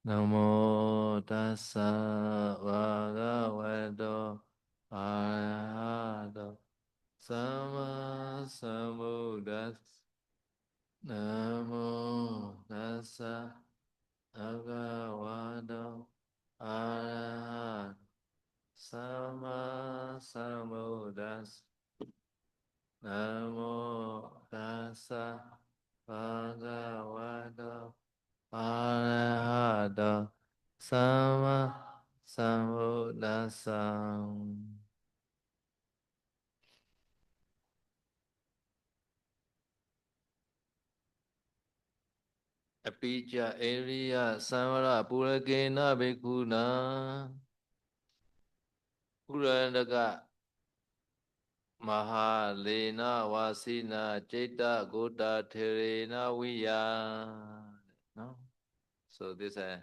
Namo tassa bhagavato arahato sama sambuddhassa. Namo tassa bhagavato arahato sama sambuddhassa. Namo tassa bhagavato arahato sama sambuddhassa. Apija Eliya Samara Pulakena Bhikkhuna Purandaka Mahalena Vasina Ceta Gota Terena Viya. No? So this is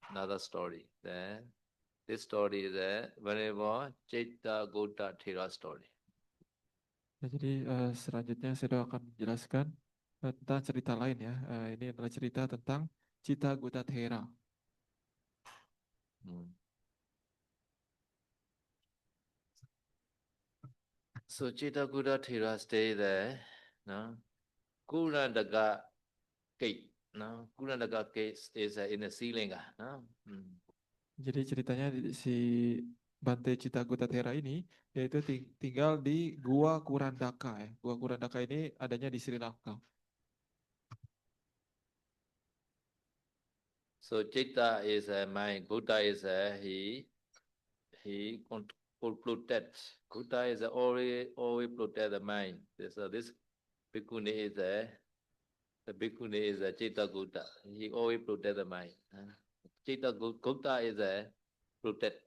another story. This story is a Venerable Ceta Gota Thera story. Ya, jadi selanjutnya saya akan menjelaskan tentang cerita lain ya. Ini adalah cerita tentang Cita Gutta Thera. Hmm. So Ceta Gota Thera stay there. No? Kurandaka gate. No? Kurandaka gate is in the ceiling. No? Hmm. Jadi ceritanya si Bante Cita Gutta Thera ini yaitu tinggal di Gua Kurandaka ya. Gua Kurandaka ini adanya di Sri Lanka. So Chitta is a mind, Buddha is a he protect. Buddha is always protect the mind. So this bhikkhuni is a the bhikkhuni is a Chitta Gutta. He always protect the mind. Chitta Gutta is a protect.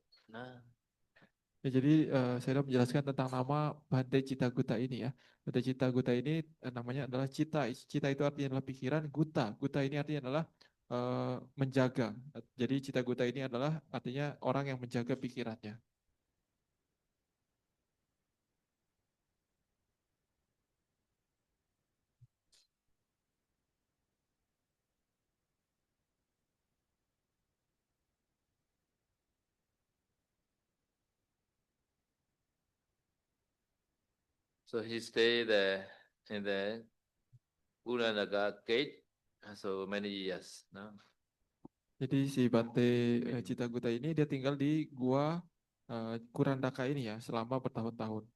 Ya, jadi saya sudah menjelaskan tentang nama Bante Cita Gutta ini ya. Bante Cita Gutta ini namanya adalah Cita. Cita itu artinya adalah pikiran, Gutta. Gutta ini artinya adalah menjaga. Jadi Cita Gutta ini adalah artinya orang yang menjaga pikirannya. So he stayed in the Uranaga gate so many years. No? Jadi si Bante Cita Gutta ini dia tinggal di gua Kurandaka ini ya selama bertahun-tahun.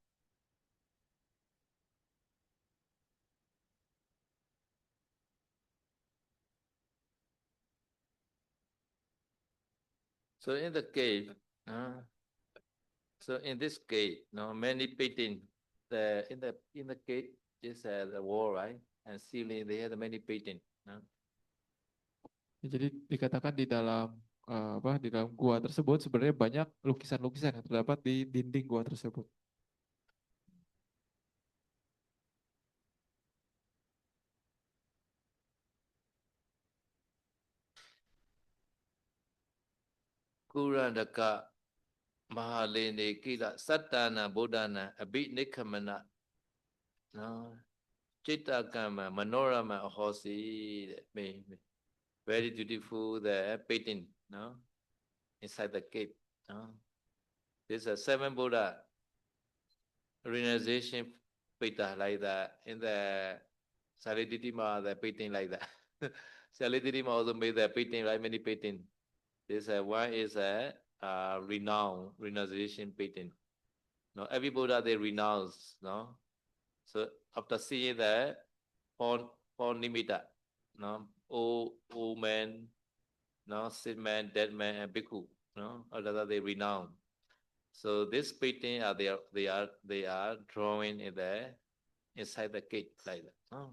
So in the cave, so in this gate, many painting. In the gate is the wall, right? And ceiling they have many painting. Ya, jadi dikatakan di dalam di dalam gua tersebut sebenarnya banyak lukisan-lukisan yang terdapat di dinding gua tersebut. Kurandaka Mahalene Kila Satana Bodhana Abhinikamana no Chitakama Manorama Ahosi very beautiful the painting no inside the cave no. There's a seven Buddha realization pita like that in the Salititima the painting like that. Salititima also made the painting like many painting. This one is a renowned renunciation painting. No, every Buddha they renounce. No, so after seeing the four nimitta, no, old man, no, sick man, dead man, and bhikkhu, no, after that they renounce. So this painting they are drawing in the inside the cage like that. Oh.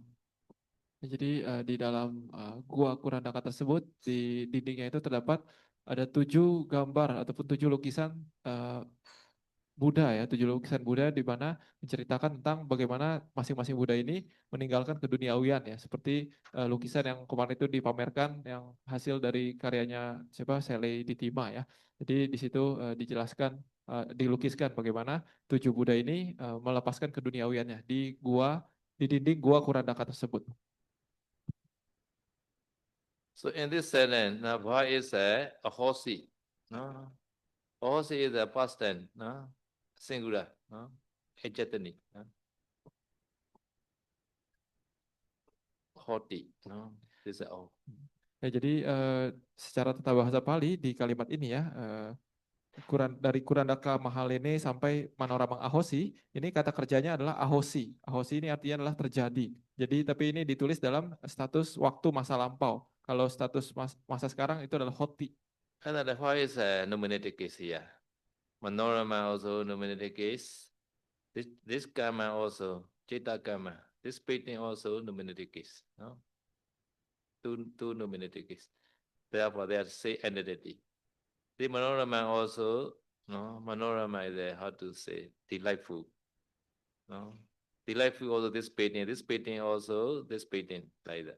Ya, jadi di dalam gua Kurandaka tersebut di dindingnya itu terdapat ada 7 gambar ataupun 7 lukisan uh, Buddha ya, 7 lukisan Buddha di mana menceritakan tentang bagaimana masing-masing Buddha ini meninggalkan keduniawian ya, seperti lukisan yang kemarin itu dipamerkan yang hasil dari karyanya siapa Sele Ditima ya. Jadi di situ dijelaskan dilukiskan bagaimana 7 Buddha ini melepaskan keduniawiannya di dinding gua Kurandaka tersebut. So in this sentence, now what is a hosi? No, hosi is a past tense. No, singular. No, ejatani. No, hoti. No, this is all. Ya, jadi secara tata bahasa Pali di kalimat ini ya, dari Kurandaka Mahalene sampai Manoramang Ahosi, ini kata kerjanya adalah ahosi. Ahosi ini artinya adalah terjadi. Jadi tapi ini ditulis dalam status waktu masa lampau. Kalau status masa sekarang itu adalah hoti. And then what is a nominative case here? Manorama also nominative case. This karma also, Cheta karma. This painting also nominative case. No? Two nominative case. Therefore, they are say entity. The Manorama also, no, Manorama is how to say delightful. No, delightful also this painting also this painting like that.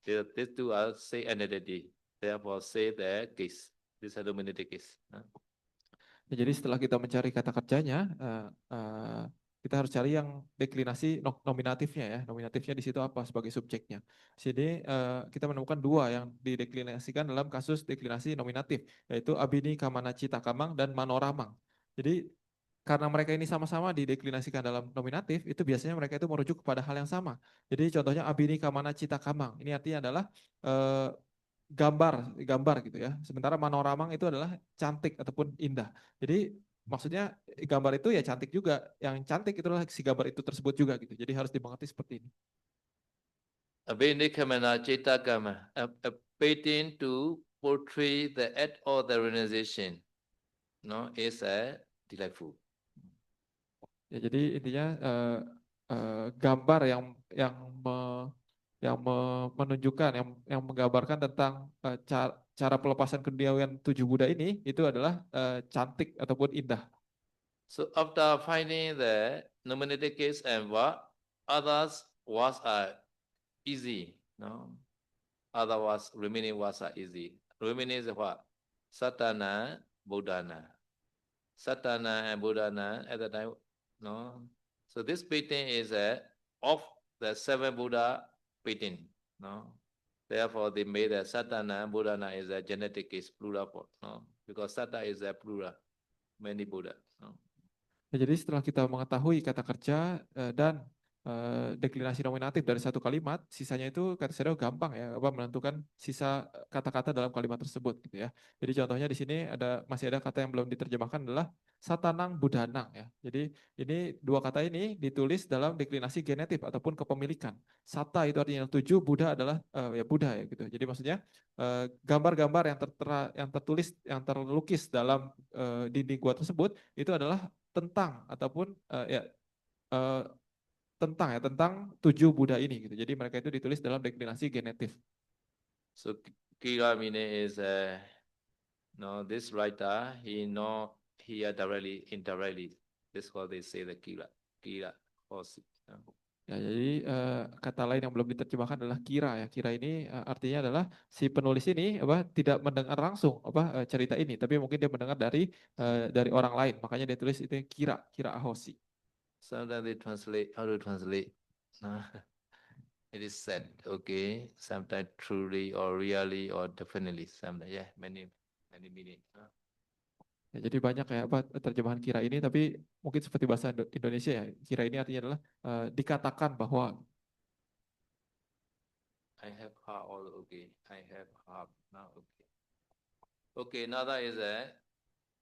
These two are say entity. Therefore, say the case. This is nominative case. No? Ya, jadi setelah kita mencari kata kerjanya, kita harus cari yang deklinasi nominatifnya ya. Nominatifnya di situ apa sebagai subjeknya. Jadi kita menemukan dua yang dideklinasikan dalam kasus deklinasi nominatif, yaitu Abini Kamana Cita Kamang dan Manoramang. Jadi karena mereka ini sama-sama dideklinasikan dalam nominatif, itu biasanya mereka itu merujuk kepada hal yang sama. Jadi contohnya Abini Kamana Cita Kamang. Ini artinya adalah gambar gitu ya. Sementara Manoramang itu adalah cantik ataupun indah. Jadi maksudnya gambar itu ya cantik juga. Yang cantik itulah si gambar itu tersebut juga gitu. Jadi harus dimengerti seperti ini. Abhinikamana Chetakama, a painting to portray the act or the realization, no, is a delightful. Ya, jadi intinya gambar menunjukkan yang menggambarkan tentang cara pelepasan keduniawian tujuh Buddha ini itu adalah cantik ataupun indah. So after finding the nominative case and what others was easy, no, other was remaining was easy. Remaining is what? Satana, Buddhana. Satana and Buddhana at the time, no. So this painting is of the seven Buddha painting, no. Therefore, they made a Satana, Buddhana is a genetic case, plural, no, because Sata is a plural, many Buddha, no. Ya, jadi setelah kita mengetahui kata kerja dan deklinasi nominatif dari satu kalimat, sisanya itu kata saya gampang ya, menentukan sisa kata-kata dalam kalimat tersebut gitu ya. Jadi contohnya di sini masih ada kata yang belum diterjemahkan adalah satanang budanang ya. Jadi ini dua kata ini ditulis dalam deklinasi genetif ataupun kepemilikan. Sata itu artinya tujuh, Buddha adalah ya Buddha ya gitu. Jadi maksudnya gambar-gambar yang tertulis, yang terlukis dalam dinding gua tersebut itu adalah tentang ataupun tentang tujuh Buddha ini gitu. Jadi mereka itu ditulis dalam deklinasi genetif. So Kira meaning is no, this writer he directly, indirectly. This is what they say the Kira Hosi. Ya, jadi kata lain yang belum diterjemahkan adalah kira ya. Kira ini artinya adalah si penulis ini tidak mendengar langsung cerita ini, tapi mungkin dia mendengar dari orang lain. Makanya dia tulis itu kira ahosi. Sometimes they translate, how to translate? It is said, okay. Sometimes truly or really or definitely. Sometimes, yeah, many meaning. Ya, jadi banyak ya terjemahan kira ini, tapi mungkin seperti bahasa Indonesia ya. Kira ini artinya adalah dikatakan bahwa. I have heart all okay. I have heart now okay. Okay, another is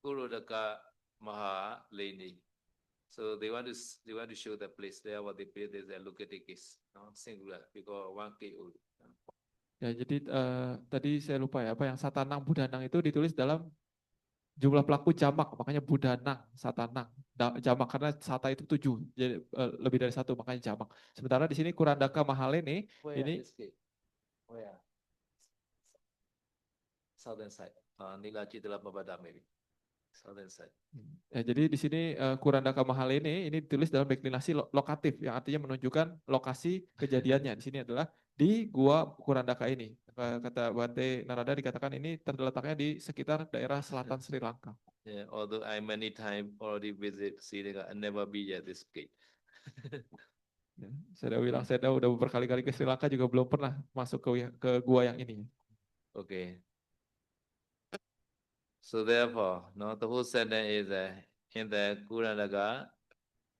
Kurudaka Maha Leni. So they want to show the place there what they pay is a located case, no? Singular because one KO. Ya, jadi tadi saya lupa ya yang satanang budanang itu ditulis dalam jumlah pelaku jamak, makanya budanang, satanang, jamak karena sata itu 7, jadi lebih dari 1 makanya jamak. Sementara di sini Kurandaka Mahalene ini Southern side, Nilacitala Babada maybe. Southern side. Ya, jadi di sini Kurandaka Mahalene ini ditulis dalam deklinasi lokatif yang artinya menunjukkan lokasi kejadiannya. Di sini adalah di Gua Kurandaka ini. Kata Bante Narada dikatakan ini terletaknya di sekitar daerah selatan Sri Lanka. Yeah, although I many time already visit Sri Lanka, I never be at this gate. Ya, saya udah bilang saya udah berkali-kali ke Sri Lanka juga belum pernah masuk ke gua yang ini. Okay. So therefore, no, the whole sentence is in the Kuranaga,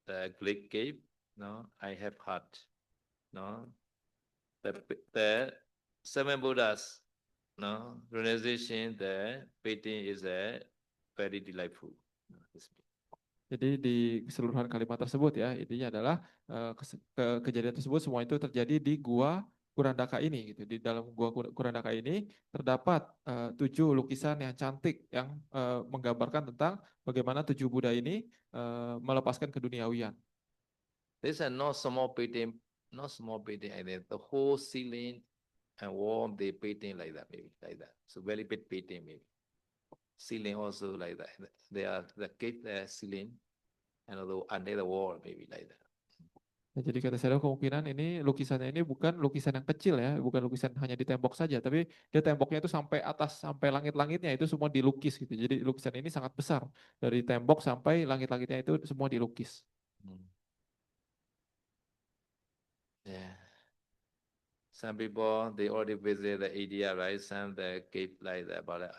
the Greek cave, no, I have heart. No, the seven Buddhas, no, realization, the painting is very delightful. No, Jadi di keseluruhan kalimat tersebut ya, intinya adalah kejadian tersebut semua itu terjadi di Gua Kurandaka ini gitu. Di dalam Gua Kurandaka ini terdapat 7 lukisan yang cantik yang menggambarkan tentang bagaimana 7 Buddha ini melepaskan keduniawian. This is not small painting, not small painting either. The whole ceiling and wall they painting like that, maybe like that. So very big painting maybe. Ceiling also like that. They are the cave ceiling and although under the wall maybe like that. Ya, jadi kata saya kemungkinan ini lukisannya ini bukan lukisan yang kecil ya, bukan lukisan hanya di tembok saja, tapi dia temboknya itu sampai atas, sampai langit-langitnya itu semua dilukis gitu. Jadi lukisan ini sangat besar, dari tembok sampai langit-langitnya itu semua dilukis. Yeah. Some people they already visit the India, right? Some the cave like that, but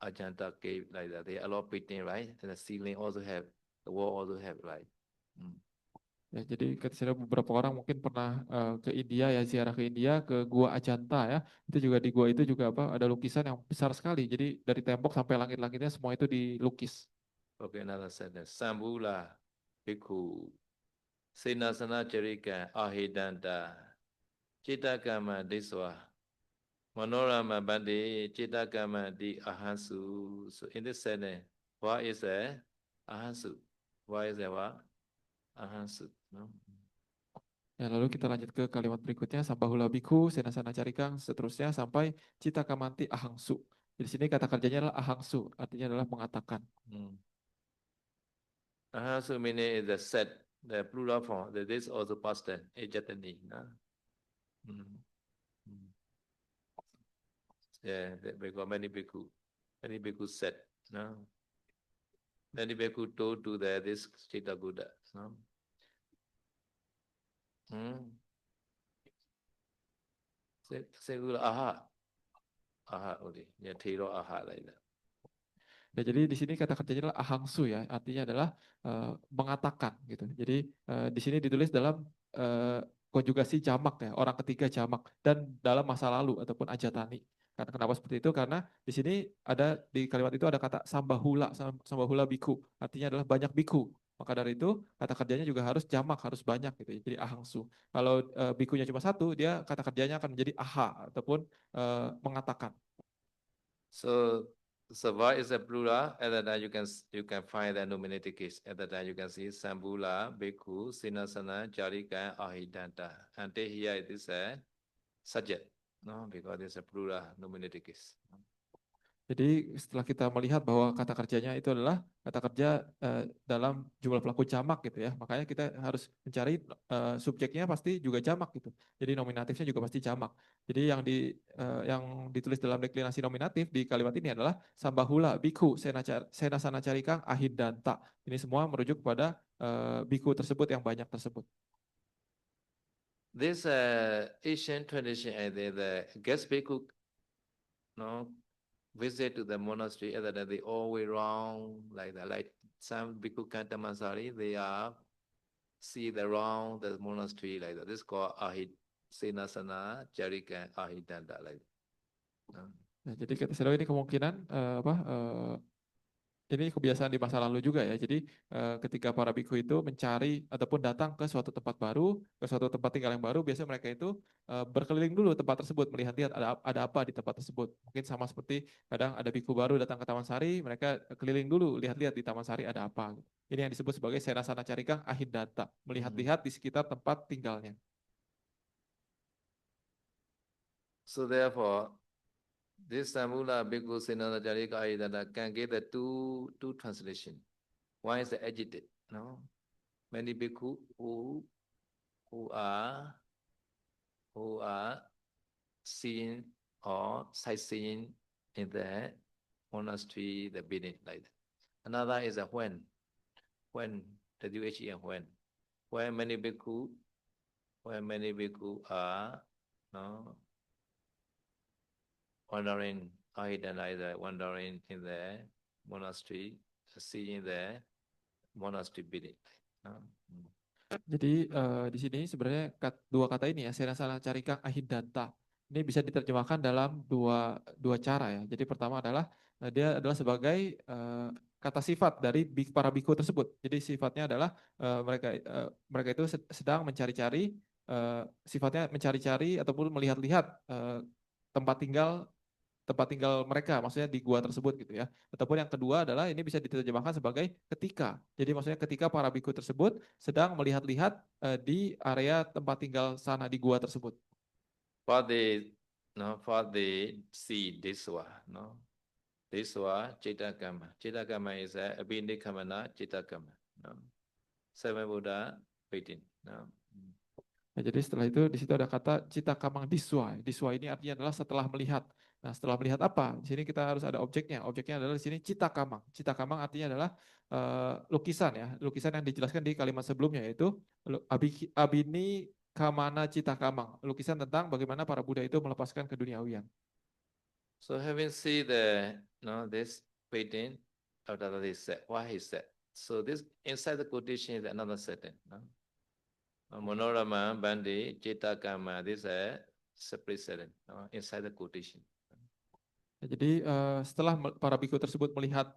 Ajanta cave like that. They allow painting, right? And the ceiling also have, the wall also have, right? Ya, jadi kata saya beberapa orang mungkin pernah ke India ya, ziarah ke India, ke Gua Ajanta ya, itu juga di gua itu juga apa, ada lukisan yang besar sekali. Jadi dari tembok sampai langit-langitnya semua itu dilukis. Okay, another sentence. Sambula Bhikkhu Senasana Charika Ahidanta Chitakama Diswa Manorama Bandi Chitakama Di Ahansu. So in this sentence, what is a Ahansu? What is a what? Ahansu. No? Ya, lalu kita lanjut ke kalimat berikutnya, Sambahula Bhikkhu, Senasana Carikang, seterusnya sampai Cita Kamanti Ahangsu. Di sini kata kerjanya adalah ahangsu, artinya adalah mengatakan. Ahansu meaning is the set, the plural form. This also past tense, ejatani. No? Yeah, because many bhikkhu said, no? Many bhikkhu told to this Chitta Buddha. No? Say aha. Aha only. Yeah, Thero aha like that. Ya, jadi di sini kata kerjanya adalah ahangsu ya, artinya adalah mengatakan gitu. Jadi di sini ditulis dalam konjugasi jamak ya, orang ketiga jamak dan dalam masa lalu ataupun ajatani. Karena kenapa seperti itu? Karena di sini ada di kalimat itu ada kata sambahula, sambahula biku, artinya adalah banyak biku. Maka dari itu kata kerjanya juga harus jamak, harus banyak gitu. Jadi ahangsu. Kalau bikunya cuma satu, dia kata kerjanya akan menjadi aha ataupun mengatakan. So what is a plural? At that time you can find the nominative case. At that time you can see Sambula, Bhikkhu, Sinasana, Jarika, Ahidanta. Until here it is a subject. No, because it's a plural nominative case. Jadi setelah kita melihat bahwa kata kerjanya itu adalah kata kerja dalam jumlah pelaku jamak gitu ya, makanya kita harus mencari subjeknya pasti juga jamak gitu. Jadi nominatifnya juga pasti jamak. Jadi yang ditulis dalam deklinasi nominatif di kalimat ini adalah sambahula, biku, senasana carikang, ahidanta. Ini semua merujuk kepada biku tersebut yang banyak tersebut. This Asian tradition, the guest bhikkhu, no, visit to the monastery, other than the all way round like that. Like some bhikkhu Kantamasari, they are see the round the monastery like that. This is called Ahid Senasana Jarika Ahidanda like that. Nah, jadi kata saya ini kemungkinan ini kebiasaan di masa lalu juga ya. Jadi ketika para biku itu mencari ataupun datang ke suatu tempat baru, ke suatu tempat tinggal yang baru, biasanya mereka itu berkeliling dulu tempat tersebut, melihat-lihat ada apa di tempat tersebut. Mungkin sama seperti kadang ada biku baru datang ke Taman Sari, mereka keliling dulu, lihat-lihat di Taman Sari ada apa. Ini yang disebut sebagai senasana carikang ahindata, melihat-lihat di sekitar tempat tinggalnya. So therefore, this Samula Bhikkhu Senasana Jarika Ahidanda can get the two translation. One is the agitated, no? Many bhikkhu who are seeing or sightseeing in the monastery, the building like that. Another is a when, W-H-E-N, when many bhikkhu are no, wandering out and like that, wandering in the monastery, seeing the monastery building. Jadi di sini sebenarnya dua kata ini ya, Senasana Carikang Ahidanta. Ini bisa diterjemahkan dalam dua cara ya. Jadi pertama adalah dia adalah sebagai kata sifat dari para biku tersebut. Jadi sifatnya adalah mereka itu sedang mencari-cari, sifatnya mencari-cari ataupun melihat-lihat tempat tinggal mereka, maksudnya di gua tersebut gitu ya. Ataupun yang kedua adalah ini bisa diterjemahkan sebagai ketika. Jadi maksudnya ketika para biku tersebut sedang melihat-lihat di area tempat tinggal sana di gua tersebut. For the see Deswa, no? Deswa Chitakama. Chitakama is a Abhinikamana Chitakama. No? Seven Buddha 18. No? Nah, jadi setelah itu di situ ada kata cita kamang diswa. Diswa ini artinya adalah setelah melihat. Nah, setelah melihat apa? Di sini kita harus ada objeknya. Objeknya adalah di sini cita kamang. Cita kamang artinya adalah lukisan ya. Lukisan yang dijelaskan di kalimat sebelumnya yaitu abini kamana cita kamang. Lukisan tentang bagaimana para Buddha itu melepaskan keduniawian. So having seen this painting, after this set, what he said. So this inside the quotation is another setting. No? Monorama, Bandi, Chitakama, this is a separate setting inside the quotation. Ya, jadi setelah para biku tersebut melihat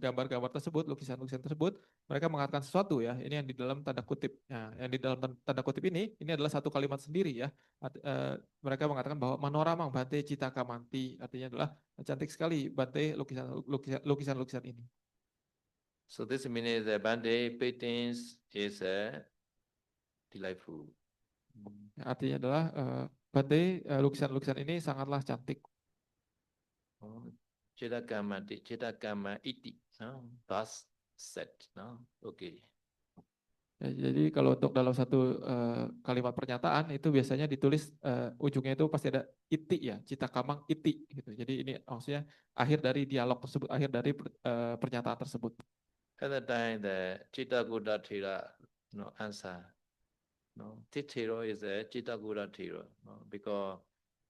gambar-gambar tersebut, lukisan-lukisan tersebut, mereka mengatakan sesuatu ya. Ini yang di dalam tanda kutip. Nah, yang di dalam tanda kutip ini adalah satu kalimat sendiri ya. Mereka mengatakan bahwa Manoramang Bante Citaka Manti, artinya adalah cantik sekali Bante lukisan-lukisan ini. So this means the Bante paintings is delightful. Artinya adalah Bante lukisan-lukisan ini sangatlah cantik. Chitakama iti, thus set, okay. Ya, jadi kalau untuk dalam satu kalimat pernyataan itu biasanya ditulis ujungnya itu pasti ada iti ya, cita kamang iti gitu. Jadi ini maksudnya akhir dari dialog tersebut, akhir dari pernyataan tersebut. At that time, the Chittakuta Thera answer. Thero is a Chittakuta Thera because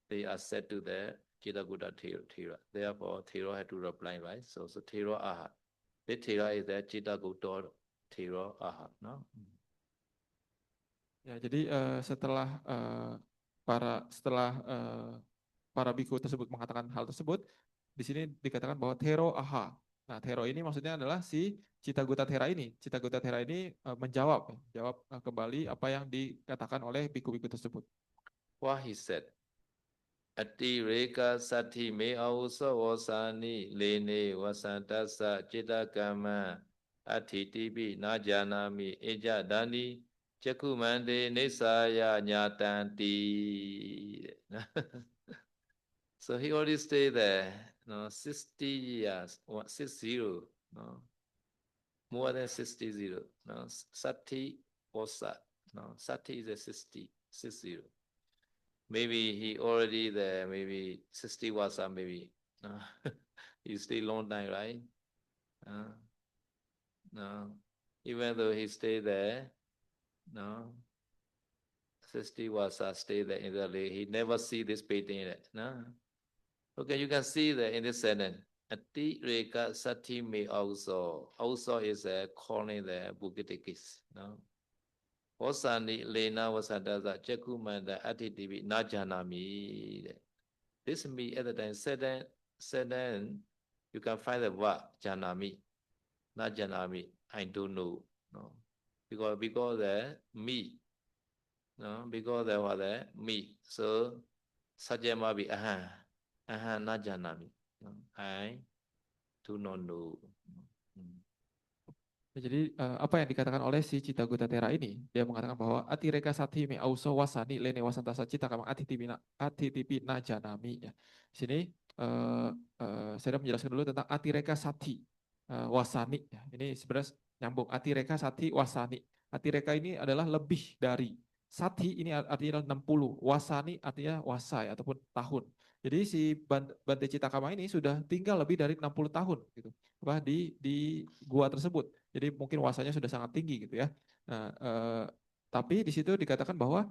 they are said to the Chittakuta Thera. Therefore, Thero had to reply, right? So Thero aha. The Thera is the Chittakuta Thero aha. No? Ya, jadi setelah para biku tersebut mengatakan hal tersebut, di sini dikatakan bahwa Thero aha. Nah, Thero ini maksudnya adalah si Cittakuta Thera ini. Cittakuta Thera ini menjawab kembali apa yang dikatakan oleh biku-biku tersebut. What he said. Ati reka sati me ausa wasani lene wasantasa Chittakama ati tibi najanami eja dani chakumande nisaya nyatanti. So he already stayed there, 60 years, 60, more than 60, Sati Osa, Sati is a 60. Maybe he already there, maybe 60 was maybe. He stayed long time, right? No. Even though he stayed there, 60 was stay there in the lake. He never see this painting yet. No. Okay, you can see that in this sentence. Ati reka sati me also. Also is calling the Bukitikis. No. Wasani lena wasadaza chekumanda ati tibi najanami. This me at the time sentence you can find the word janami. Najanami. I don't know. No. Because the me. No, because there was the me. So sajama be najanami. I do not know. Jadi apa yang dikatakan oleh si Cittakuta Thera ini, dia mengatakan bahwa atireka sati me auso wasani lene wasantasa cita kamang atitipi najanami. Ya. Di sini saya menjelaskan dulu tentang atireka sati wasani. Ya. Ini sebenarnya nyambung atireka sati wasani. Atireka ini adalah lebih dari. Sati ini artinya 60, wasani artinya wasa ya, ataupun tahun. Jadi si Bante Cittakama ini sudah tinggal lebih dari 60 tahun gitu. Di gua tersebut. Jadi mungkin wasanya sudah sangat tinggi gitu ya. Nah, tapi di situ dikatakan bahwa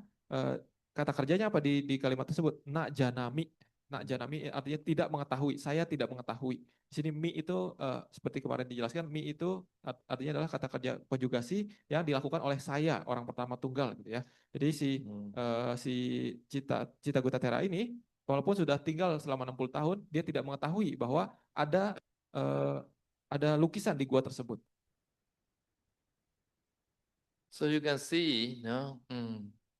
kata kerjanya apa di kalimat tersebut? Nak janami. nak janami artinya tidak mengetahui, saya tidak mengetahui. Di sini mi itu seperti kemarin dijelaskan, mi itu artinya adalah kata kerja konjugasi yang dilakukan oleh saya, orang pertama tunggal gitu ya. Jadi si Cita Gutatera ini walaupun sudah tinggal selama 60 tahun, dia tidak mengetahui bahwa eh, ada lukisan di gua tersebut. So you can see, no?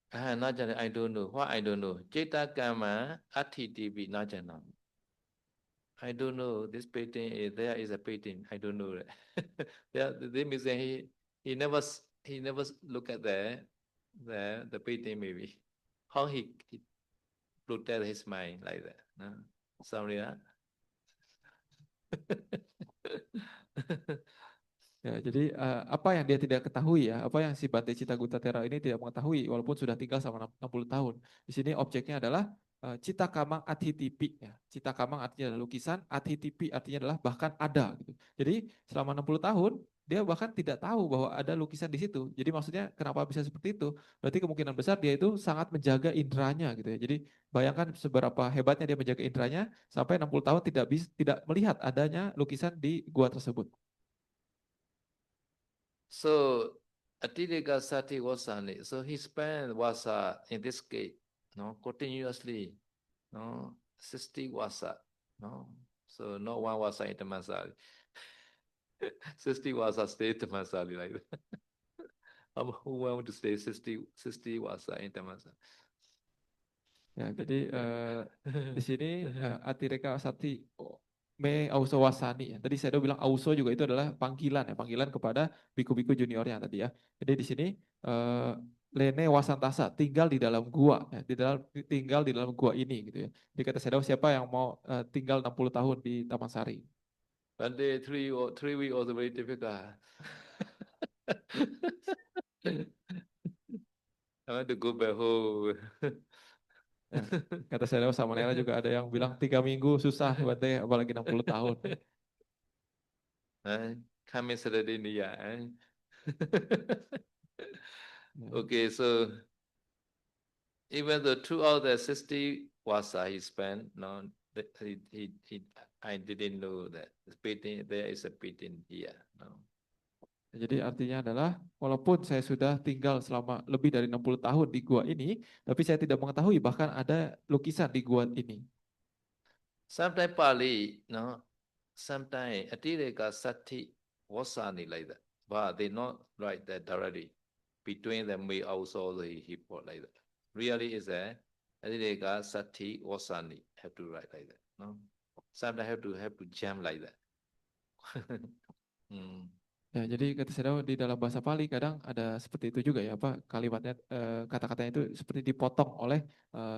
Najana, I don't know. What I don't know. Cita Kama Atitipi Najana. I don't know. This painting is there is a painting. I don't know. Yeah, they may say he never look at the painting maybe. How he protect his mind like that. No? Sorry, huh? Ya, jadi apa yang dia tidak ketahui ya, apa yang si Bante Cita Gutatera ini tidak mengetahui walaupun sudah tinggal selama 60 tahun. Di sini objeknya adalah Cita Kamang Adhitipi ya. Cita Kamang artinya adalah lukisan, Adhitipi artinya adalah bahkan ada gitu. Jadi selama 60 tahun dia bahkan tidak tahu bahwa ada lukisan di situ. Jadi maksudnya kenapa bisa seperti itu? Berarti kemungkinan besar dia itu sangat menjaga indranya gitu ya. Jadi bayangkan seberapa hebatnya dia menjaga indranya sampai 60 tahun tidak melihat adanya lukisan di gua tersebut. So Atilika Sati Wasani. So he spent Wasa in this case, no, continuously, no, 60 Wasa, no. So not one Wasa in Tamasali. 60 Wasa stay Tamasali like that. Who want to stay 60 Wasa in Tamasali? Ya, jadi di sini Atireka Sati Me Auso Wasani ya. Tadi saya udah bilang Auso juga itu adalah panggilan ya, panggilan kepada biku-biku juniornya tadi ya. Jadi di sini Lene Wasantasa tinggal di dalam gua ya, tinggal di dalam gua ini gitu ya. Jadi kata saya siapa yang mau tinggal 60 tahun di Taman Sari. One day, 3 weeks also very difficult. I want to go back home. Ya, kata saya sama Nera juga ada yang bilang 3 minggu susah buat deh, apalagi 60 tahun. Coming Saturday niya. Ya. Okay, so even though throughout the 60 wasa he spent, no, I didn't know that there is a painting here. No. Jadi artinya adalah walaupun saya sudah tinggal selama lebih dari 60 tahun di gua ini, tapi saya tidak mengetahui bahkan ada lukisan di gua ini. Sometimes Pali, no, sometimes Atileka Sati Wasani like that, but they not write that directly. Between them we also he put like that. Really is a Atileka Sati Wasani have to write like that. No, sometimes have to jam like that. Ya, jadi kata saya di dalam bahasa Pali kadang ada seperti itu juga ya, apa kalimatnya kata-katanya itu seperti dipotong oleh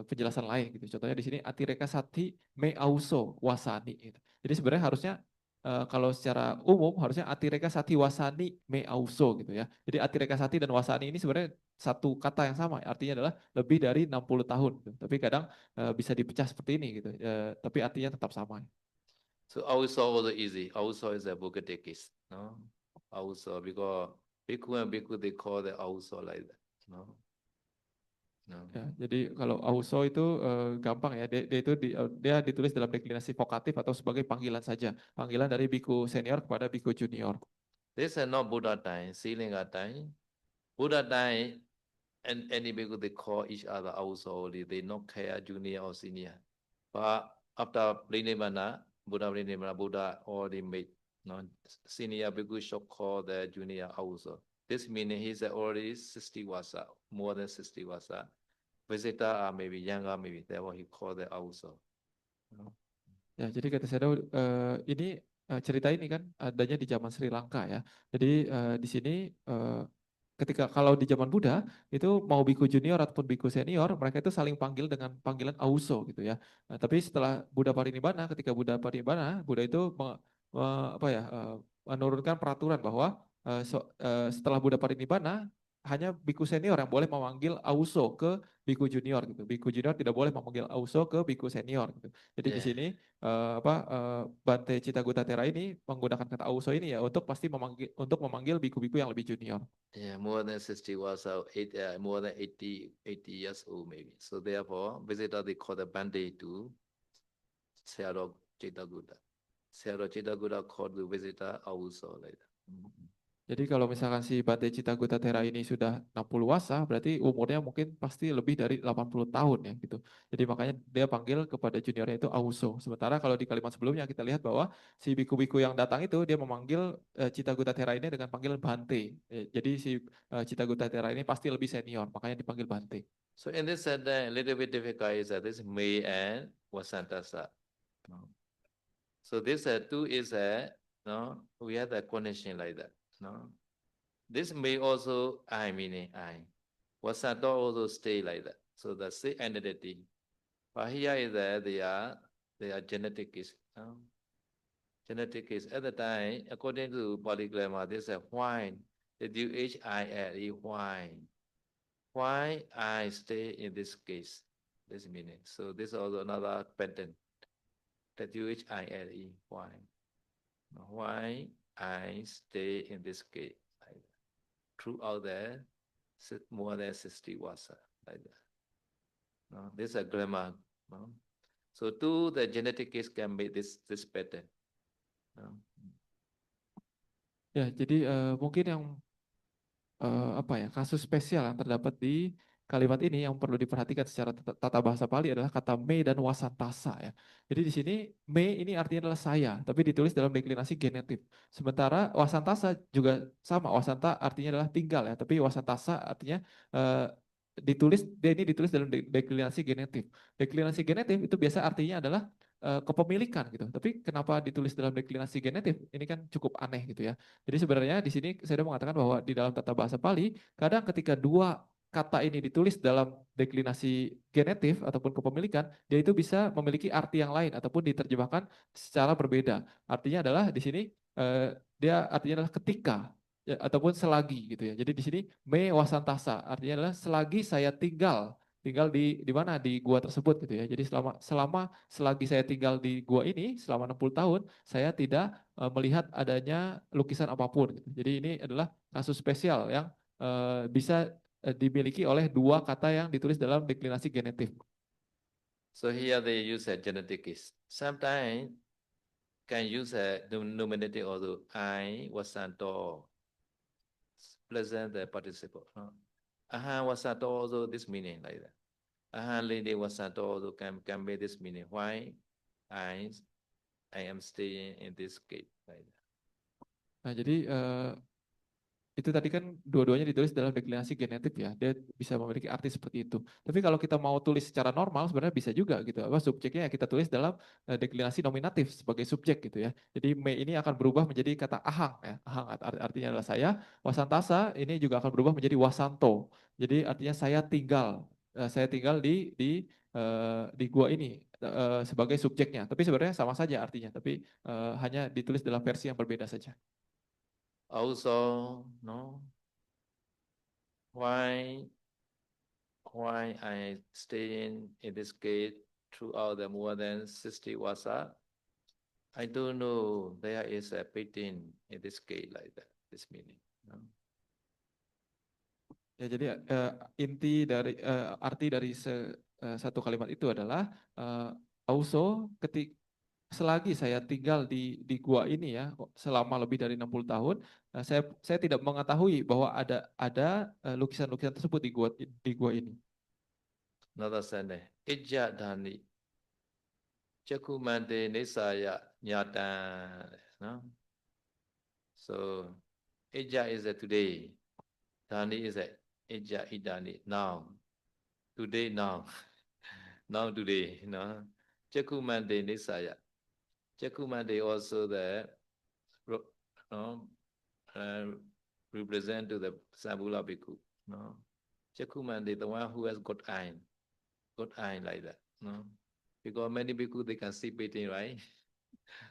penjelasan lain gitu. Contohnya di sini atireka sati me auso wasani gitu. Jadi sebenarnya harusnya kalau secara umum harusnya atireka sati wasani me auso gitu ya. Jadi atireka sati dan wasani ini sebenarnya satu kata yang sama, artinya adalah lebih dari 60 tahun gitu. Tapi kadang bisa dipecah seperti ini gitu. Tapi artinya tetap sama. So also easy. Also is a Bukatekis, no? Also because Bhikkhu and Bhikkhu they call the also like that, no? No. Ya, jadi kalau auso itu gampang ya, dia ditulis dalam deklinasi vokatif atau sebagai panggilan saja, panggilan dari biku senior kepada biku junior. This is not Buddha time, Silinga time. Buddha time and any bhikkhu they call each other also only. They not care junior or senior. But after Prinimana, Buddha already made, no, senior bhikkhu should call the junior also. This meaning he's already 60 wasa, more than 60 wasa. Visitor are maybe younger, maybe therefore he called the also. Ya, jadi kata saya ini cerita ini kan adanya di zaman Sri Lanka ya. Jadi di sini ketika kalau di zaman Buddha itu mau biku junior ataupun biku senior mereka itu saling panggil dengan panggilan auso gitu ya. Tapi setelah Buddha Parinibbana, ketika Buddha Parinibbana, Buddha itu menurunkan peraturan bahwa setelah Buddha Parinibbana hanya biku senior yang boleh memanggil auso ke biku junior gitu. Biku junior tidak boleh memanggil auso ke biku senior gitu. Jadi di sini Bante Cita Gutatera ini menggunakan kata auso ini ya untuk memanggil biku-biku yang lebih junior. Yeah, more than 60 was more than 80 years old maybe. So therefore, visitor they call the Bante to Sayadaw Citaguta. Sayadaw Citaguta called the visitor also like that. Jadi kalau misalkan si Bante Citagutta Thera ini sudah 60 wasa, berarti umurnya mungkin pasti lebih dari 80 tahun ya gitu. Jadi makanya dia panggil kepada juniornya itu Auso. Sementara kalau di kalimat sebelumnya kita lihat bahwa si biku-biku yang datang itu dia memanggil Citagutta Thera ini dengan panggilan Bante. Jadi si Citagutta Thera ini pasti lebih senior, makanya dipanggil Bante. So in this sentence, a little bit difficult is that this May and Vasantasa. No? So this two is no, we have a connection like that. No? This may also I meaning I. Vasanta also stay like that. So the same entity. But here is that they are genetic is. No? Genetic is at the time, according to polygrammar, this is a wine. The WHILE wine. Why I stay in this case? This meaning. So this is also another pattern. The WHILE why. Why I stay in this case like that. Throughout the more than 60 wasa like that. No, this is a grammar. No? So to the genetic case can be this pattern. No? Ya, jadi mungkin yang apa ya, kasus spesial yang terdapat di kalimat ini yang perlu diperhatikan secara tata bahasa Pali adalah kata me dan wasantasa ya. Jadi di sini me ini artinya adalah saya, tapi ditulis dalam deklinasi genetif. Sementara wasantasa juga sama, wasanta artinya adalah tinggal ya, tapi wasantasa artinya dia ini ditulis dalam deklinasi genetif. Deklinasi genetif itu biasa artinya adalah kepemilikan gitu. Tapi kenapa ditulis dalam deklinasi genetif? Ini kan cukup aneh gitu ya. Jadi sebenarnya di sini saya mengatakan bahwa di dalam tata bahasa Pali, kadang ketika dua kata ini ditulis dalam deklinasi genetif ataupun kepemilikan, dia itu bisa memiliki arti yang lain ataupun diterjemahkan secara berbeda. Artinya adalah di sini dia artinya adalah ketika ya, ataupun selagi gitu ya. Jadi di sini me wasantasa artinya adalah selagi saya tinggal di mana di gua tersebut gitu ya. Jadi selagi saya tinggal di gua ini selama 60 tahun saya tidak melihat adanya lukisan apapun gitu. Jadi ini adalah kasus spesial yang bisa dimiliki oleh dua kata yang ditulis dalam deklinasi genetif. So here they use a genetic case. Sometimes can use a nominative also I wasanto present the participle. Aha wasanto also this meaning like that. Aha lady wasanto also can be this meaning. Why I am staying in this gate like that. Nah, jadi itu tadi kan dua-duanya ditulis dalam deklinasi genetif ya, dia bisa memiliki arti seperti itu. Tapi kalau kita mau tulis secara normal sebenarnya bisa juga gitu. Apa subjeknya ya kita tulis dalam deklinasi nominatif sebagai subjek gitu ya. Jadi me ini akan berubah menjadi kata ahang ya. Ahang artinya adalah saya. Wasantasa ini juga akan berubah menjadi wasanto. Jadi artinya saya tinggal di gua ini sebagai subjeknya. Tapi sebenarnya sama saja artinya, tapi hanya ditulis dalam versi yang berbeda saja. Also, no. Why I stay in this gate throughout the more than 60 wasa? I don't know. There is a painting in this gate like that. This meaning. No? Ya, jadi inti dari arti dari satu kalimat itu adalah also selagi saya tinggal di gua ini ya selama lebih dari 60 tahun, saya tidak mengetahui bahwa ada lukisan-lukisan tersebut di gua ini. Another sentence. Ijja dhani. Chakumante nisaya nyata. No? So, ijja is a today. Dhani is a ijja idani. Now. Today, now. Now, today. No? Chakumante nisaya. Chakumante also represent to the Sambula Bhikkhu. No? Chakumante, the one who has got eye like that. No? Because many bhikkhu they can see painting, right?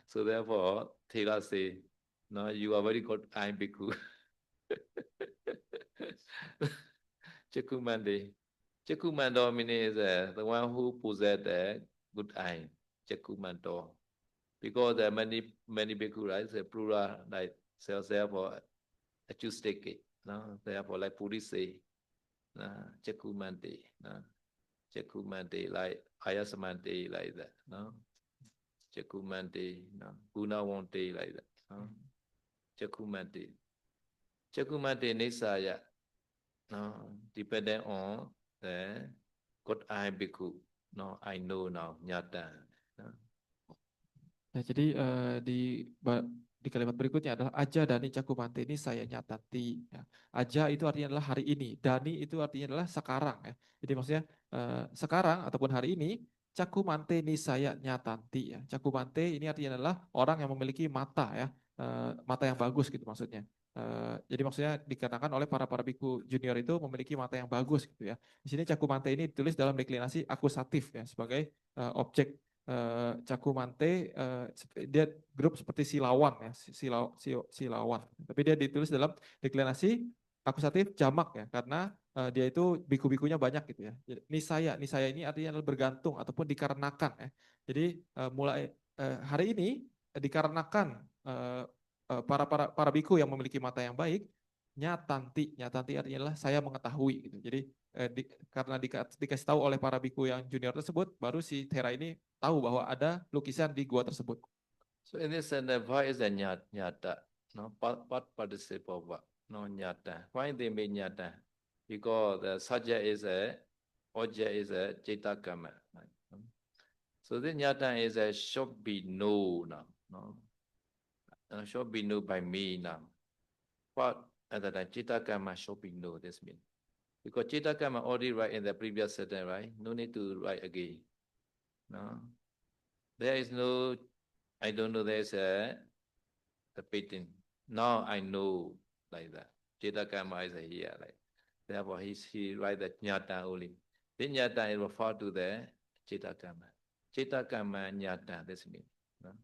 So therefore, Thera say, no, you are very good eye bhikkhu. Chakumante. Chakumando means the one who possess the good eye. Chakumanto. Because there are many bhikkhu, right? The plural, like, so therefore, acoustic, no? Therefore, like Puri say, Chakumante, no? Chakumante, like Ayasamante, like that, no? Chakumante, no, Gunawante like that. No? Chakumante. Chakumante Nisaya, no, dependent on the good eye bhikkhu. No, I know now, nyata. No? Nah, jadi di kalimat berikutnya adalah aja dani cakumante ini saya nyatati. Ya. Aja itu artinya adalah hari ini, dani itu artinya adalah sekarang. Ya. Jadi maksudnya sekarang ataupun hari ini cakumante ini saya nyatati. Ya. Cakumante ini artinya adalah orang yang memiliki mata, ya, mata yang bagus gitu maksudnya. Jadi maksudnya dikatakan oleh para biku junior itu memiliki mata yang bagus gitu ya. Di sini cakumante ini ditulis dalam deklinasi akusatif ya sebagai objek. Cakumante dia grup seperti Silawan ya, Silawan. Tapi dia ditulis dalam deklinasi akusatif jamak ya, karena dia itu biku-bikunya banyak gitu ya. Jadi, nisaya ini artinya adalah bergantung ataupun dikarenakan ya. Jadi mulai hari ini dikarenakan para biku yang memiliki mata yang baik, nyatanti artinya adalah saya mengetahui gitu. Jadi karena dikasih tahu oleh para biku yang junior tersebut, baru si Thera ini tahu bahwa ada lukisan di gua tersebut. So in this sentence, why is a nyata? No, what participle what? No nyata. Why they make nyata? Because the subject is a object is a citakama. So this nyata is a should be known now. No, should be known by me now. What at the time citakama should be known. This means because citakama already write in the previous sentence, right? No need to write again. No, there is no. I don't know. There's a the painting. Now I know like that. Citakama is here, like therefore he write the nyata only. The nyata is refer to the citakama. Citakama nyata. This means no?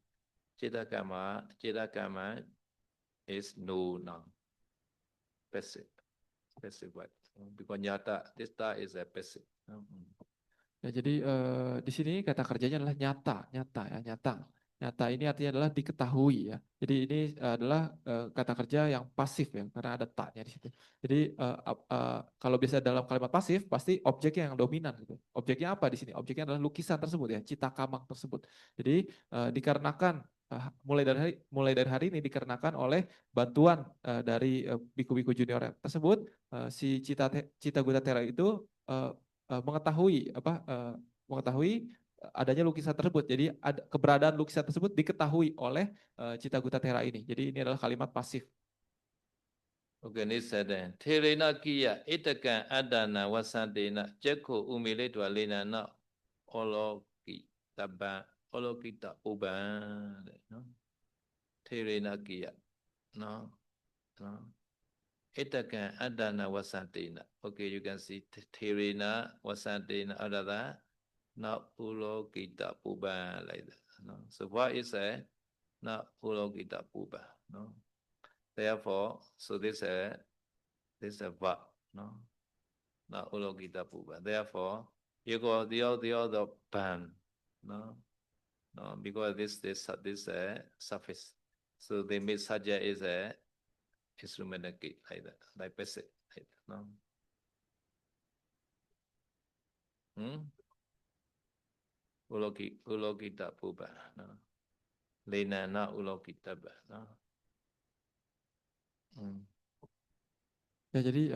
Citakama is no now. Passive word. Because nyata this is a passive. Ya, jadi di sini kata kerjanya adalah nyata ya, nyata. Nyata ini artinya adalah diketahui ya. Jadi ini adalah kata kerja yang pasif ya, karena ada taknya di situ. Jadi kalau biasa dalam kalimat pasif pasti objeknya yang dominan gitu. Objeknya apa di sini? Objeknya adalah lukisan tersebut ya, cita kamang tersebut. Jadi dikarenakan mulai dari hari ini dikarenakan oleh bantuan dari biku-biku junior tersebut, si Cita Gutta Thera itu mengetahui adanya lukisan tersebut. Jadi keberadaan lukisan tersebut diketahui oleh Cita Gutta Thera ini. Jadi ini adalah kalimat pasif. Okay, ini sedang. Terena kia itakan adana wasantena jeko umile dua lena na oloki ta uban. Terena kia, no. Itakan adana wasantena. Okay, you can see terena wasantena adada na oloki ta uban like that. No. So what is a na oloki ta uban? No. Therefore, so this is a verb, no? Na ulogita puba. Therefore, you go the other ban, no? No, because this suffix. So they make sajja is a instrumental key like that, like passive, like that, no? Ulogita puba, no? Lena na ulogita ba, no? Ya, jadi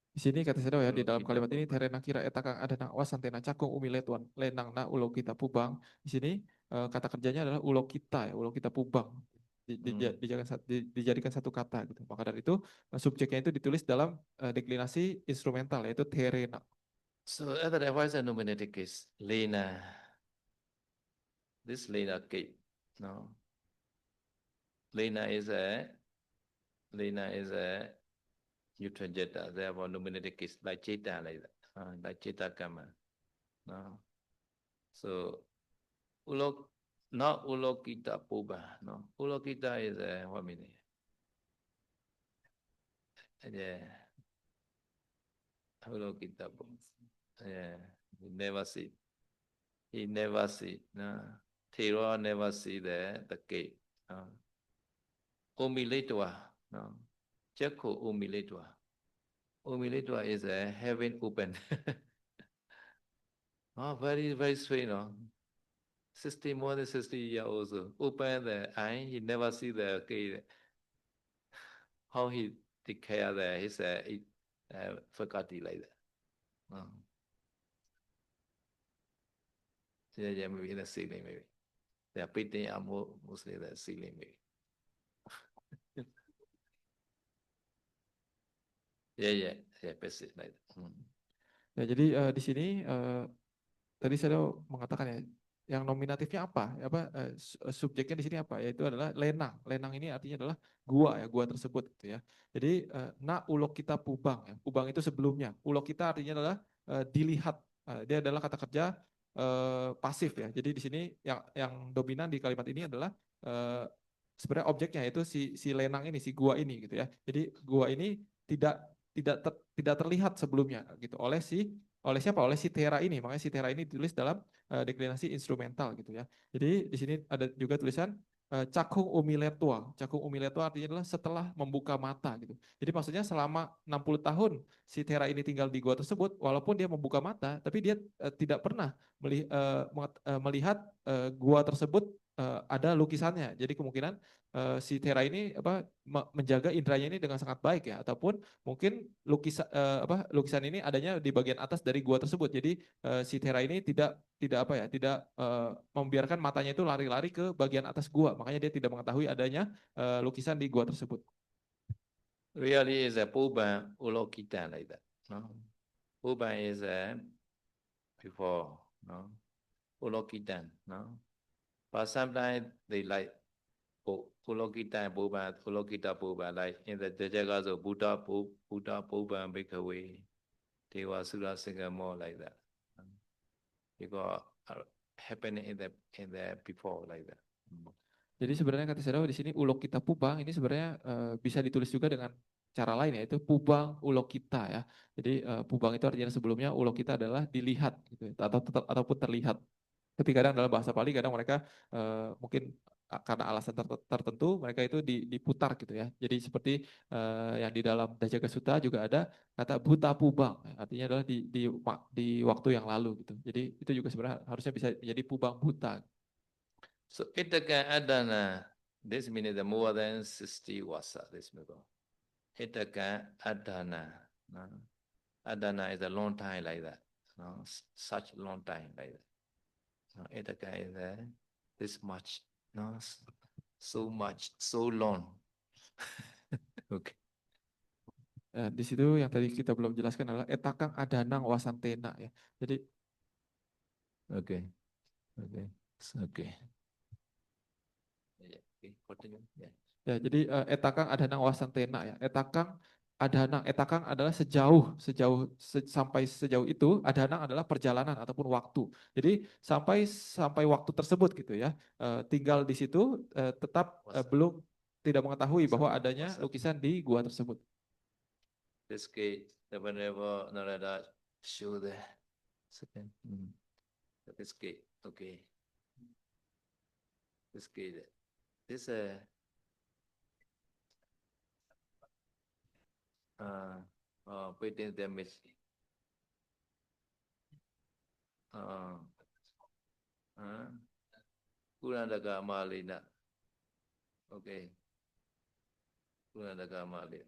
di sini kata saya ya, di dalam kalimat ini terena kira etakang ada nang wasantena cakung umiletuan lenang na ulo kita pubang. Di sini kata kerjanya adalah ulo kita ya, ulo kita pubang. Dijadikan satu kata gitu. Maka dari itu subjeknya itu ditulis dalam deklinasi instrumental yaitu terena. So otherwise a nominative case, Lena. This Lena case, no. Lena is a neutral jeta, therefore nominative case like Cheta like that, like Cheta Kama. No. So not Ulokita Puba, no. Ulokita is a what meaning? Yeah. Ulokita Puba. Yeah. He never see. No. Thero never see the gate. No. Umiletua, no. Jekko umiletua. Umiletua is a heaven open. Oh, very, very strange, no? 60 more than 60 years also. Open the eye, he never see the okay, how he take care of his faculty like that. Yeah, maybe in the ceiling, maybe. They are painting mostly the ceiling, maybe. Yeah, basic like that. Ya, jadi di sini tadi saya mengatakan ya, yang nominatifnya apa? Subjeknya di sini apa? Yaitu adalah lenang. Lenang ini artinya adalah gua ya, gua tersebut gitu ya. Jadi na ulok kita pubang ya. Pubang itu sebelumnya. Ulok kita artinya adalah dilihat. Dia adalah kata kerja pasif ya. Jadi di sini yang dominan di kalimat ini adalah sebenarnya objeknya yaitu si lenang ini, si gua ini gitu ya. Jadi gua ini tidak terlihat sebelumnya gitu oleh siapa? Oleh si Tera ini. Makanya si Tera ini ditulis dalam deklinasi instrumental gitu ya. Jadi di sini ada juga tulisan cakung umiletua. Cakung umiletua artinya adalah setelah membuka mata gitu. Jadi maksudnya selama 60 tahun si Tera ini tinggal di gua tersebut, walaupun dia membuka mata, tapi dia tidak pernah melihat gua tersebut ada lukisannya. Jadi kemungkinan si Tera ini menjaga indranya ini dengan sangat baik ya, ataupun mungkin lukisan ini adanya di bagian atas dari gua tersebut. Jadi si Tera ini tidak membiarkan matanya itu lari-lari ke bagian atas gua. Makanya dia tidak mengetahui adanya lukisan di gua tersebut. Really is a Puban Ulokitan like that. No? Puban is before, no? Ulokitan, no? But sometimes they like Ulokitan Puban, Ulokita Puban, like in the Jagazo Buddha Puban Bhikkhave, Deva Sura Singamo like that. Because happening in the before like that. Jadi sebenarnya kata Saudara di sini ulok kita pubang ini sebenarnya bisa ditulis juga dengan cara lain yaitu pubang ulok kita ya. Jadi pubang itu artinya sebelumnya ulok kita adalah dilihat gitu ataupun terlihat. Ketika kadang dalam bahasa Pali kadang mereka mungkin karena alasan tertentu mereka itu diputar gitu ya. Jadi seperti yang di dalam Dajaga Sutta juga ada kata buta pubang, artinya adalah di waktu yang lalu gitu. Jadi itu juga sebenarnya harusnya bisa menjadi pubang buta. So Itaka Adana, this means the more than 60 wasa, this means. Itaka Adana. No? Adana is a long time like that. No? Such long time like that. No? Itaka is this much. No? So much, so long. Okay. Di situ yang tadi kita belum jelaskan adalah etakang adanang wasantena ya. Jadi Okay. Continue. Yeah. Ya, jadi etakang adanang wasantena ya. Etakang adalah sampai sejauh itu, adanang adalah perjalanan ataupun waktu. Jadi sampai waktu tersebut gitu ya. Tinggal di situ tetap belum tidak mengetahui bahwa adanya lukisan di gua tersebut. This gate, the Venerable Narada show the second. This gate, okay. This gate, this painting damage. Kurandaka Malina. Okay. Kurandaka Malina.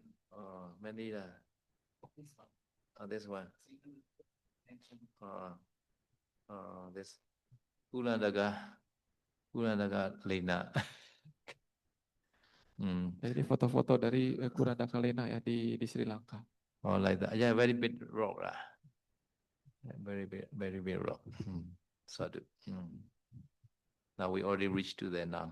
Many this one. This Kurandaka Lena. Jadi foto-foto dari Kurandaka Lena ya di Sri Lanka. Oh, like that. Yeah, very big rock lah. Very big rock. Sadu. Now we already reached to the now.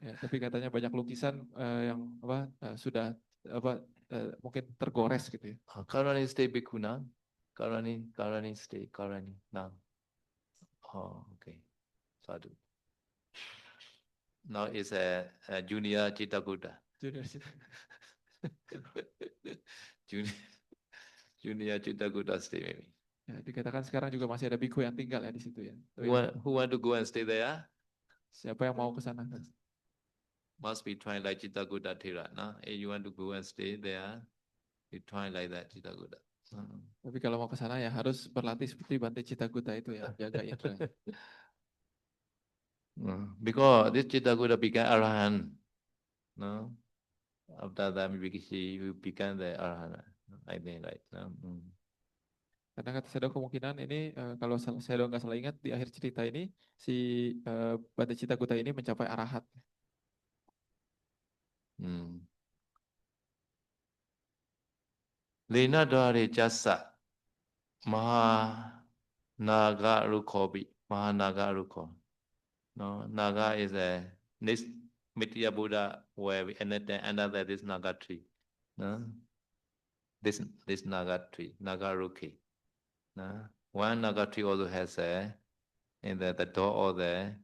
Ya, tapi katanya banyak lukisan yang sudah mungkin tergores gitu ya. Karani stay Bhikkhuna. Karani stay. Karani now. Oh, okay. Sadu. Now is a junior Chittakuta. Junior Chittakuta stay maybe. Ya, dikatakan sekarang juga masih ada biku yang tinggal ya di situ ya. Who want to go and stay there? Siapa yang mau ke sana? Must be trying like Chittakuta Thera. No? If you want to go and stay there, you try like that Chittakuta. Tapi kalau mau ke sana ya harus berlatih seperti Bante Citaguta itu ya, jaga indera. Because this Chittakuta became Arahant, no? After that, he became the Arahant, I think, right? Karena kata Sedo kemungkinan ini kalau Sedo nggak salah ingat di akhir cerita ini si Bante Citaguta ini mencapai arahat. Lena Dware Jasa Maha Naga Rukobi, Maha Naga Ruko. No, Naga is a this Mitya Buddha where we another this Naga tree. No? This Naga tree, Naga Ruki. No? One Naga tree also has a in the door of the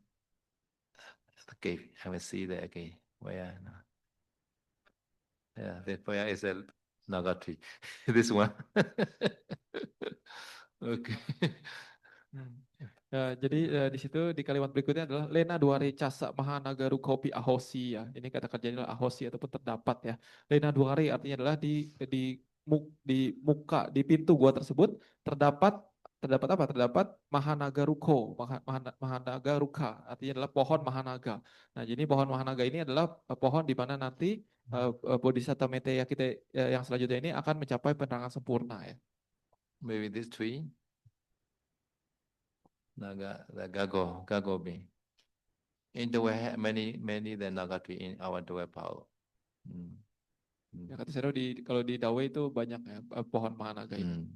cave. I will see there again. Where no? Yeah, this where is a Naga tree. This one. Okay. Jadi di situ di kalimat berikutnya adalah Lena Duare Casa Mahanagaru Kopi Ahosi ya. Ini kata kerjanya adalah Ahosi ataupun terdapat ya. Lena Duare artinya adalah di muka di pintu gua tersebut terdapat apa? Terdapat Mahanagaruko, Mahanagaruka artinya adalah pohon Mahanaga. Nah, jadi pohon Mahanaga ini adalah pohon di mana nanti Bodhisattva Meteya kita yang selanjutnya ini akan mencapai penerangan sempurna ya. Maybe this tree. Naga, the Gago being. In the way, many the Naga tree in our Dawei power. Ya kata saya kalau di Dawei itu banyak ya pohon Mahanaga ini.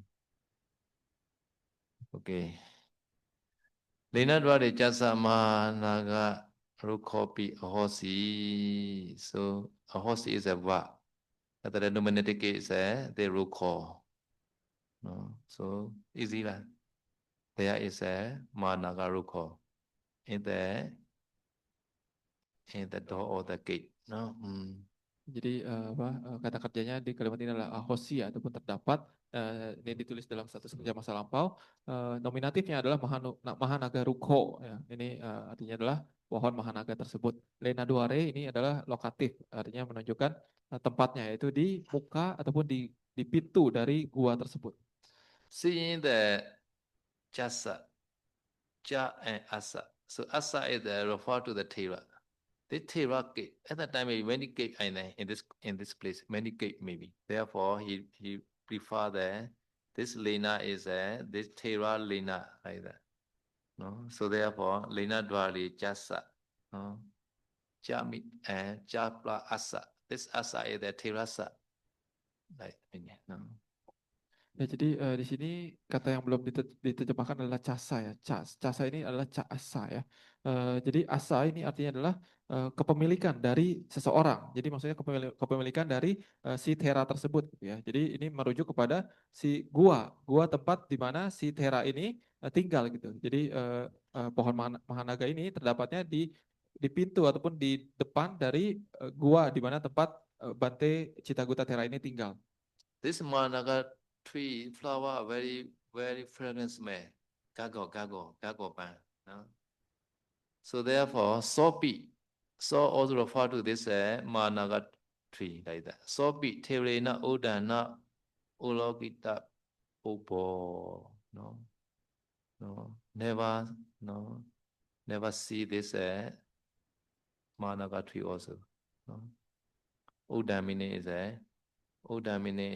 Okay. Lena Dware Jasa Mahanaga Rukopi Ahosi. So Ahosi is a va. The denominator is the Ruko. No, so easy lah. There is a Mahanaga Ruko in the door of the gate. No. Jadi kata kerjanya di kalimat ini adalah ahosi ataupun terdapat. Ini ditulis dalam status kerja masa lampau. Nominatifnya adalah Mahanaga Ruko. Ya. Ini artinya adalah pohon Mahanaga tersebut. Lena Duare ini adalah lokatif, artinya menunjukkan tempatnya yaitu di muka ataupun di pintu dari gua tersebut. Seeing the Jasa, Ja and Asa. So Asa is referred to the Tera. The Tera gate. At that time, many gate in this place, many gate maybe. Therefore, he prefer this Lena is this Tera Lena like that. No, so therefore, Lena Dwali Jasa. No, Jami and Japla Asa. This Asa is the Terasa. Like no. Ya, jadi di sini kata yang belum diterjemahkan adalah casa ya. Casa ini adalah asa ya. Jadi asa ini artinya adalah kepemilikan dari seseorang. Jadi maksudnya kepemilikan dari si Tera tersebut gitu ya. Jadi ini merujuk kepada si gua tempat di mana si Tera ini tinggal gitu. Jadi pohon Mahanaga ini terdapatnya di pintu ataupun di depan dari gua di mana tempat Bante Citaguta Tera ini tinggal. This Mahanaga tree flower very fragrant smell. Gago pan. No? So therefore, sopi. So also refer to this Mahanaga tree like that. Sopi terena udana ulogita upo. No. Never see this Mahanaga tree also. No. Udamine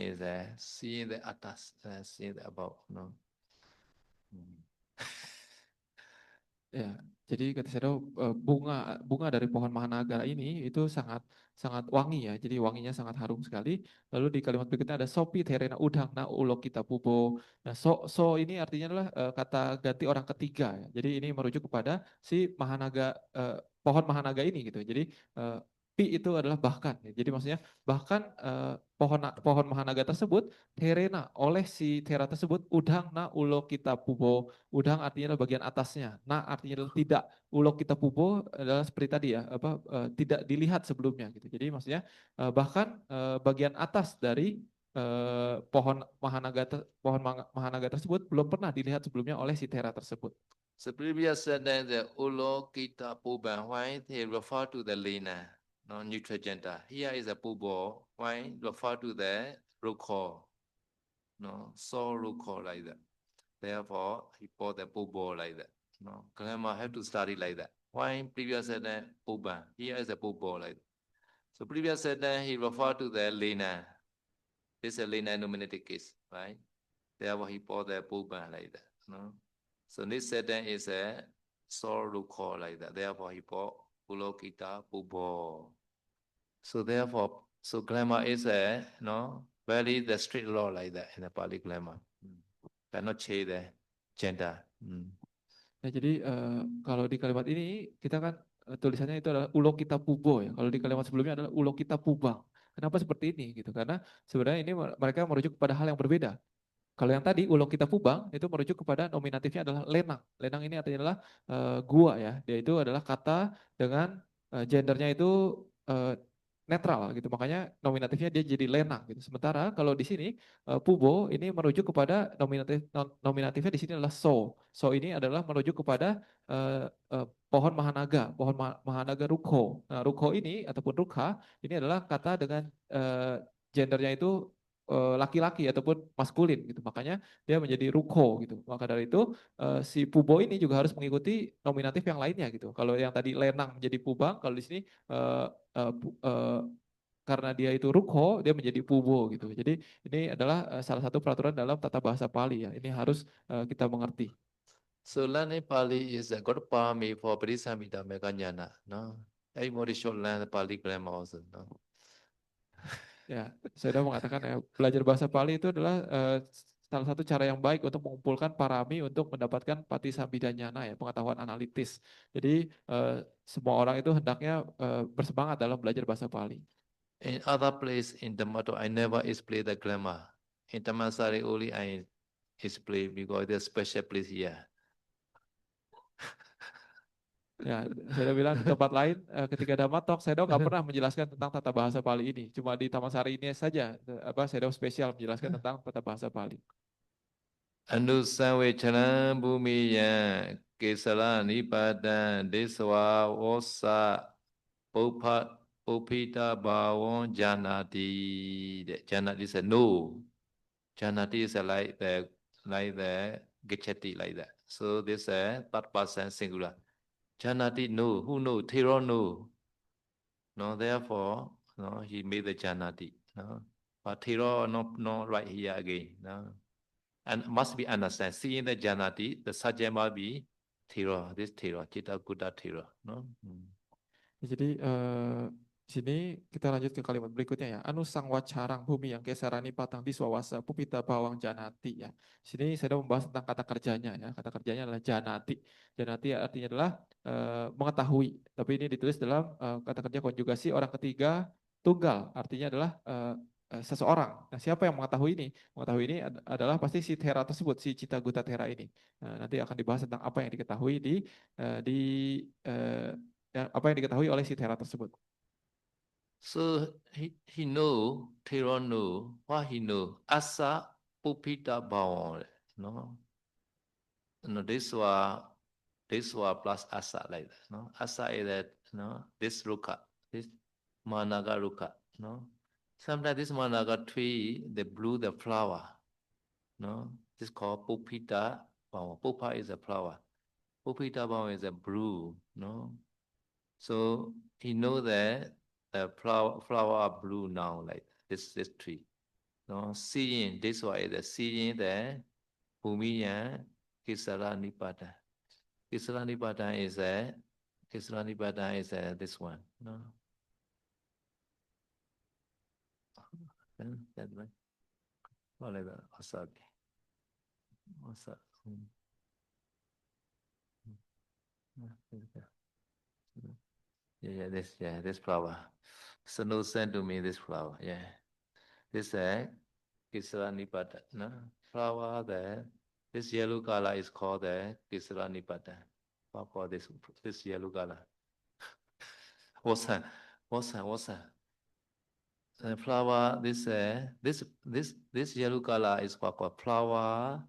is seeing the atas, seeing the above. No. Ya, jadi kata saya bunga dari pohon Mahanaga ini itu sangat wangi ya. Jadi wanginya sangat harum sekali. Lalu di kalimat berikutnya ada sopi terena udang na ulo kita pubo. Nah, so ini artinya adalah kata ganti orang ketiga ya. Jadi ini merujuk kepada si Mahanaga pohon Mahanaga ini gitu. Jadi pi itu adalah bahkan ya. Jadi maksudnya bahkan pohon Mahanaga tersebut terena oleh si Tera tersebut udang na ulo kita pubo. Udang artinya adalah bagian atasnya. Nah artinya adalah tidak. Ulok kita pubo adalah seperti tadi ya, tidak dilihat sebelumnya gitu. Jadi maksudnya bahkan bagian atas dari pohon Mahanaga tersebut belum pernah dilihat sebelumnya oleh si Tera tersebut. So previous said that the ulo kita puban, why they refer to the lena, no Neutrogena. Here is a pubo, why refer to the ruko. no, so Ruko like that. Therefore, he bought the Pubo like that. No, grammar have to study like that. Why previous sentence Puban? Here is a Pubo like that. So previous sentence he referred to the Lena. This is a Lena nominative case, right? Therefore, he bought the Puban like that. No. So this sentence is a so Ruko like that. Therefore, he bought Pulokita Pubo. So therefore, so grammar is a very the strict law like that in the Pali grammar. Cannot change the gender. Ya, jadi kalau di kalimat ini kita kan tulisannya itu adalah ulo kita pubo ya. Kalau di kalimat sebelumnya adalah ulo kita pubang. Kenapa seperti ini gitu? Karena sebenarnya ini mereka merujuk kepada hal yang berbeda. Kalau yang tadi ulo kita pubang itu merujuk kepada nominatifnya adalah lenang. Lenang ini artinya adalah gua ya. Dia itu adalah kata dengan gendernya itu netral gitu. Makanya nominatifnya dia jadi lenang gitu. Sementara kalau di sini pubo ini merujuk kepada nominatifnya di sini adalah so. So ini adalah merujuk kepada pohon mahanaga, pohon mahanaga rukho. Nah, rukho ini ataupun rukha ini adalah kata dengan gendernya itu laki-laki ataupun maskulin gitu. Makanya dia menjadi rukho gitu. Maka dari itu si pubo ini juga harus mengikuti nominatif yang lainnya gitu. Kalau yang tadi lenang menjadi pubang, kalau di sini karena dia itu rukho, dia menjadi pubo gitu. Jadi ini adalah salah satu peraturan dalam tata bahasa Pali ya. Ini harus kita mengerti. So learning Pali is a good parami for Parisamhita Meganyana. No, everybody should learn Pali grammar also. No. Ya, saya sudah mengatakan ya, belajar bahasa Pali itu adalah salah satu cara yang baik untuk mengumpulkan parami untuk mendapatkan pati sambidanyana ya, pengetahuan analitis. Jadi semua orang itu hendaknya bersemangat dalam belajar bahasa Pali. In other place in Dhammato, I never explain the grammar. In Dhammasari only I explain because there's special place here. Ya, saya udah bilang di tempat lain ketika Dhammatalk, saya nggak pernah menjelaskan tentang tata bahasa Pali ini. Cuma di Taman Sari ini saja, saya spesial menjelaskan tentang tata bahasa Pali. Anu sanwe charan bumi yan kesala nipadan deswa wasa popita bawon janati. Janati is a no. Janati is a like the gechati like that. So this is a third person singular. Janati no. Who know? Thero no. No, therefore, no, he made the Janati. No. But Thero not right here again. No. And must be understand. Seeing the Janati, the subject must be Thero. This Thero, Chitta Gutta Thero. No. Jadi di sini kita lanjut ke kalimat berikutnya ya. Anu sang wacarang bumi yang kesarani patang di swawasa pupita bawang janati ya. Di sini saya sudah membahas tentang kata kerjanya ya. Kata kerjanya adalah janati. Janati artinya adalah mengetahui. Tapi ini ditulis dalam kata kerja konjugasi orang ketiga tunggal. Artinya adalah seseorang. Nah, siapa yang mengetahui ini? Mengetahui ini adalah pasti si Thera tersebut, si Citta Gutta Thera ini. Nah, nanti akan dibahas tentang apa yang diketahui di apa yang diketahui oleh si Thera tersebut. So he know, Thero know, what he know? Asa Pupita Bawon. No. No, this was plus asa like that. No, asa is that this ruka, this managa ruka. No, sometimes this managa tree they blew the flower. No, this called pupita bawa. Pupa is a flower. Pupita bawa is a blue. No, so he know that the flower are blue now like this tree. No, seeing this one is the seeing the Bhumiya Kisara Nipada. Kisara Nipada is this one. No. That one. What like that? Osaki. This flower. Sanu sent to me this flower. Yeah. This Kisara Nipada. No. Flower there. This yellow color is called the Kisara Nipada. What called this yellow color? What's that? The flower, this yellow color is called flower.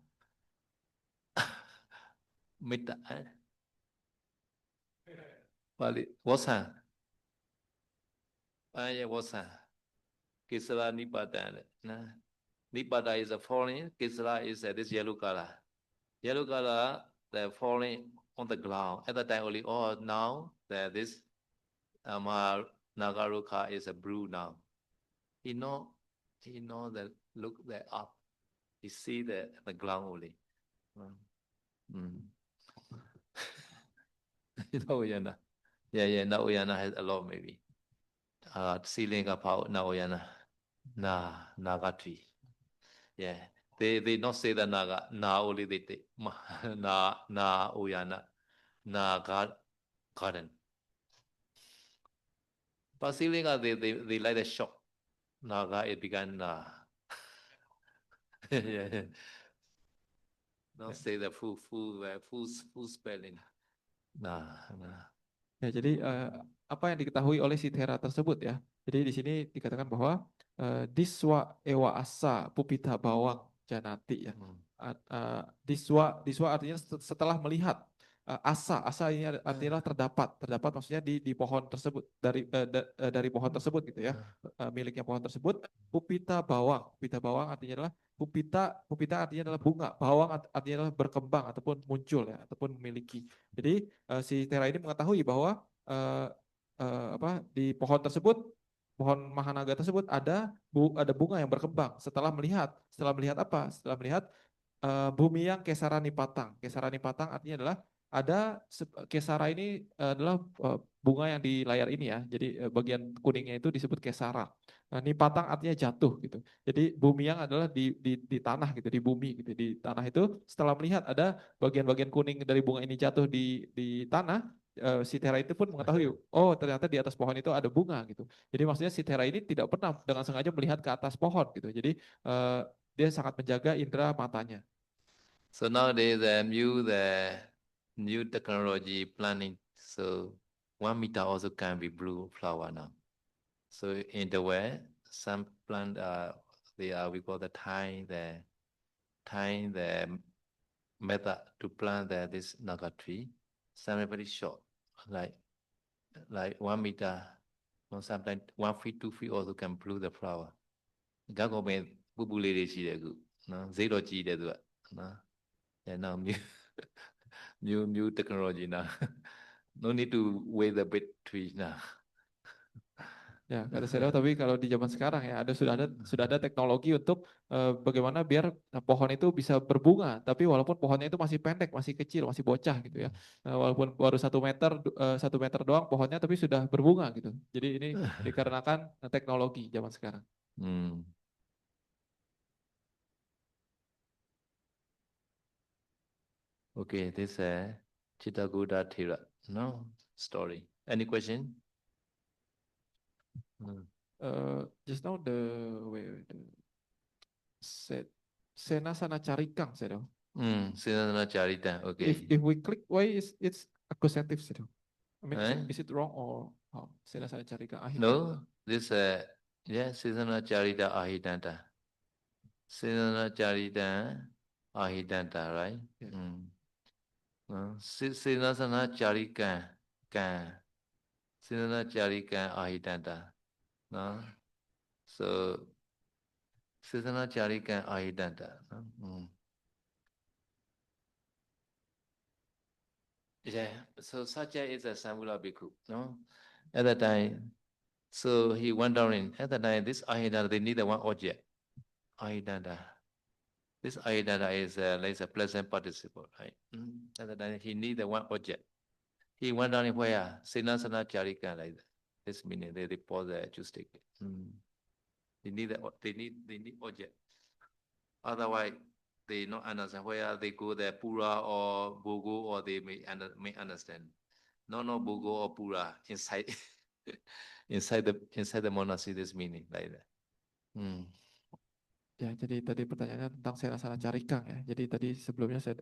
Mita. What's that? Yeah, what's that? Kisara Nipada. Nipada is a falling, Kesara is this yellow color. Yellow color, the falling on the ground. At the time only, oh, now this Nagaruka is a blue now. He know that look there up. He see the ground only. Nauyana. Yeah, Nauyana has a lot maybe. Ceiling about Nauyana. Nagatri. Yeah. They not say the Naga, na only they take. Na Uyana. Garden. But ceiling they like the shock. Naga it began yeah. Not say the full spelling. Ya, jadi apa yang diketahui oleh si Thera tersebut ya. Jadi di sini dikatakan bahwa diswa ewa asa pupita bawang janati ya. Diswa artinya setelah melihat asa ini artinya terdapat maksudnya di pohon tersebut dari pohon tersebut gitu ya, miliknya pohon tersebut. Pupita bawang artinya adalah pupita artinya adalah bunga, bawang artinya adalah berkembang ataupun muncul ya ataupun memiliki. Jadi si Thera ini mengetahui bahwa di pohon tersebut, pohon Mahanaga tersebut ada bunga yang berkembang setelah melihat apa? Setelah melihat bumi yang kesarani patang. Kesarani patang artinya adalah ada kesara ini adalah bunga yang di layar ini ya. Jadi bagian kuningnya itu disebut kesara. Nipatang artinya jatuh gitu. Jadi bumi yang adalah di tanah gitu, di bumi gitu. Di tanah itu setelah melihat ada bagian-bagian kuning dari bunga ini jatuh di tanah, si Thera itu pun mengetahui, oh ternyata di atas pohon itu ada bunga gitu. Jadi maksudnya si Thera ini tidak pernah dengan sengaja melihat ke atas pohon gitu. Jadi dia sangat menjaga indera matanya. So nowadays the new technology planting. So 1 meter also can be blue flower now. So in the way some plant we call the tying the method to plant this naga tree. Some are very short, like 1 meter, or sometimes 1 feet, 2 feet also can blue the flower. Gago me bubule de shi de gu, no, zero ji de du, no. And now new technology now. No need to wait the big tree now. Ya, kata saya tapi kalau di zaman sekarang ya sudah ada teknologi untuk bagaimana biar pohon itu bisa berbunga, tapi walaupun pohonnya itu masih pendek, masih kecil, masih bocah gitu ya, walaupun baru 1 meter doang pohonnya, tapi sudah berbunga gitu. Jadi ini dikarenakan teknologi zaman sekarang. Okay, this Chittagoda Thera, no story. Any question? Just now Senasana Carikang said. Senasana Carikang. Okay. If we click, why it's accusative said? I mean, is it wrong or how? Senasana Carikang Ahidanta. No, this Senasana Carikang Ahidanta. Senasana Carikang Ahidanta, right? Senasana Carikang Senasana Carikang Ahidanta. No? So, Senasana Carikang Ahidanta. Yeah, so Satya is a Samula Bhikkhu, no? At that time, so he wondering, at that time, this Ahidanta, they need one object. Ahidanta. This Ahidanta is like a present participle, right? At that time, he need one object. He wondering where? Senasana Carikang, like that. This meaning they pause the acoustic. They need object. Otherwise, they not understand where they go there, Pura or Bogo, or they may understand. No, Bogo or Pura inside inside the monastery. This meaning like that. Ya, jadi tadi pertanyaannya tentang Senasana Carikang ya. Jadi tadi sebelumnya saya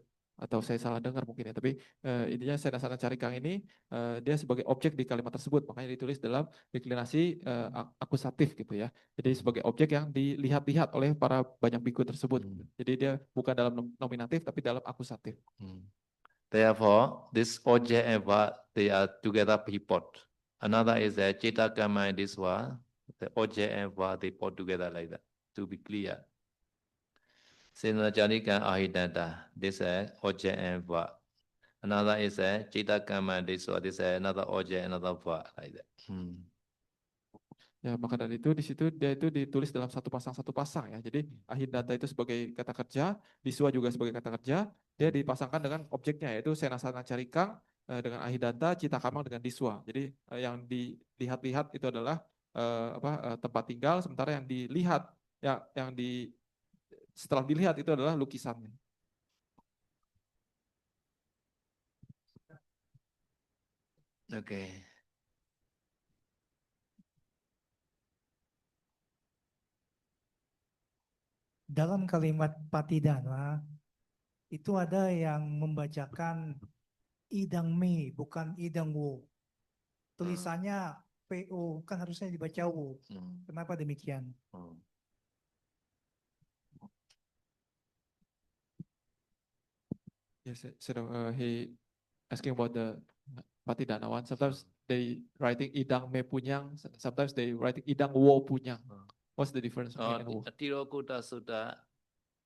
salah dengar mungkin ya, tapi intinya Senasana Carikang ini dia sebagai objek di kalimat tersebut, makanya ditulis dalam deklinasi akusatif gitu ya. Jadi sebagai objek yang dilihat-lihat oleh para banyak bhikkhu tersebut. Jadi dia bukan dalam nominatif tapi dalam akusatif. Therefore, this object and verb, they are together put. Another is the Chitta Kamma and this one, the object and verb, they put together like that, to be clear. Sena Janika Ahidanta. This is object and verb. Another is a Cita Kama. This is another object, another verb like that. Ya, maka dari itu di situ dia itu ditulis dalam satu pasang ya. Jadi ahidata itu sebagai kata kerja, diswa juga sebagai kata kerja, dia dipasangkan dengan objeknya yaitu senasana carikang dengan ahidata, cita kamang dengan diswa. Jadi yang dilihat-lihat itu adalah tempat tinggal, sementara yang dilihat yang setelah dilihat itu adalah lukisannya. Okay. Dalam kalimat patidana itu ada yang membacakan idang me bukan idang wo. Tulisannya PO kan harusnya dibaca wo. Kenapa demikian? Yes, so he asking about the patidana one. Sometimes they writing idang me punyang, sometimes they writing idang wo punyang. What's the difference? Tirokuta Sutta.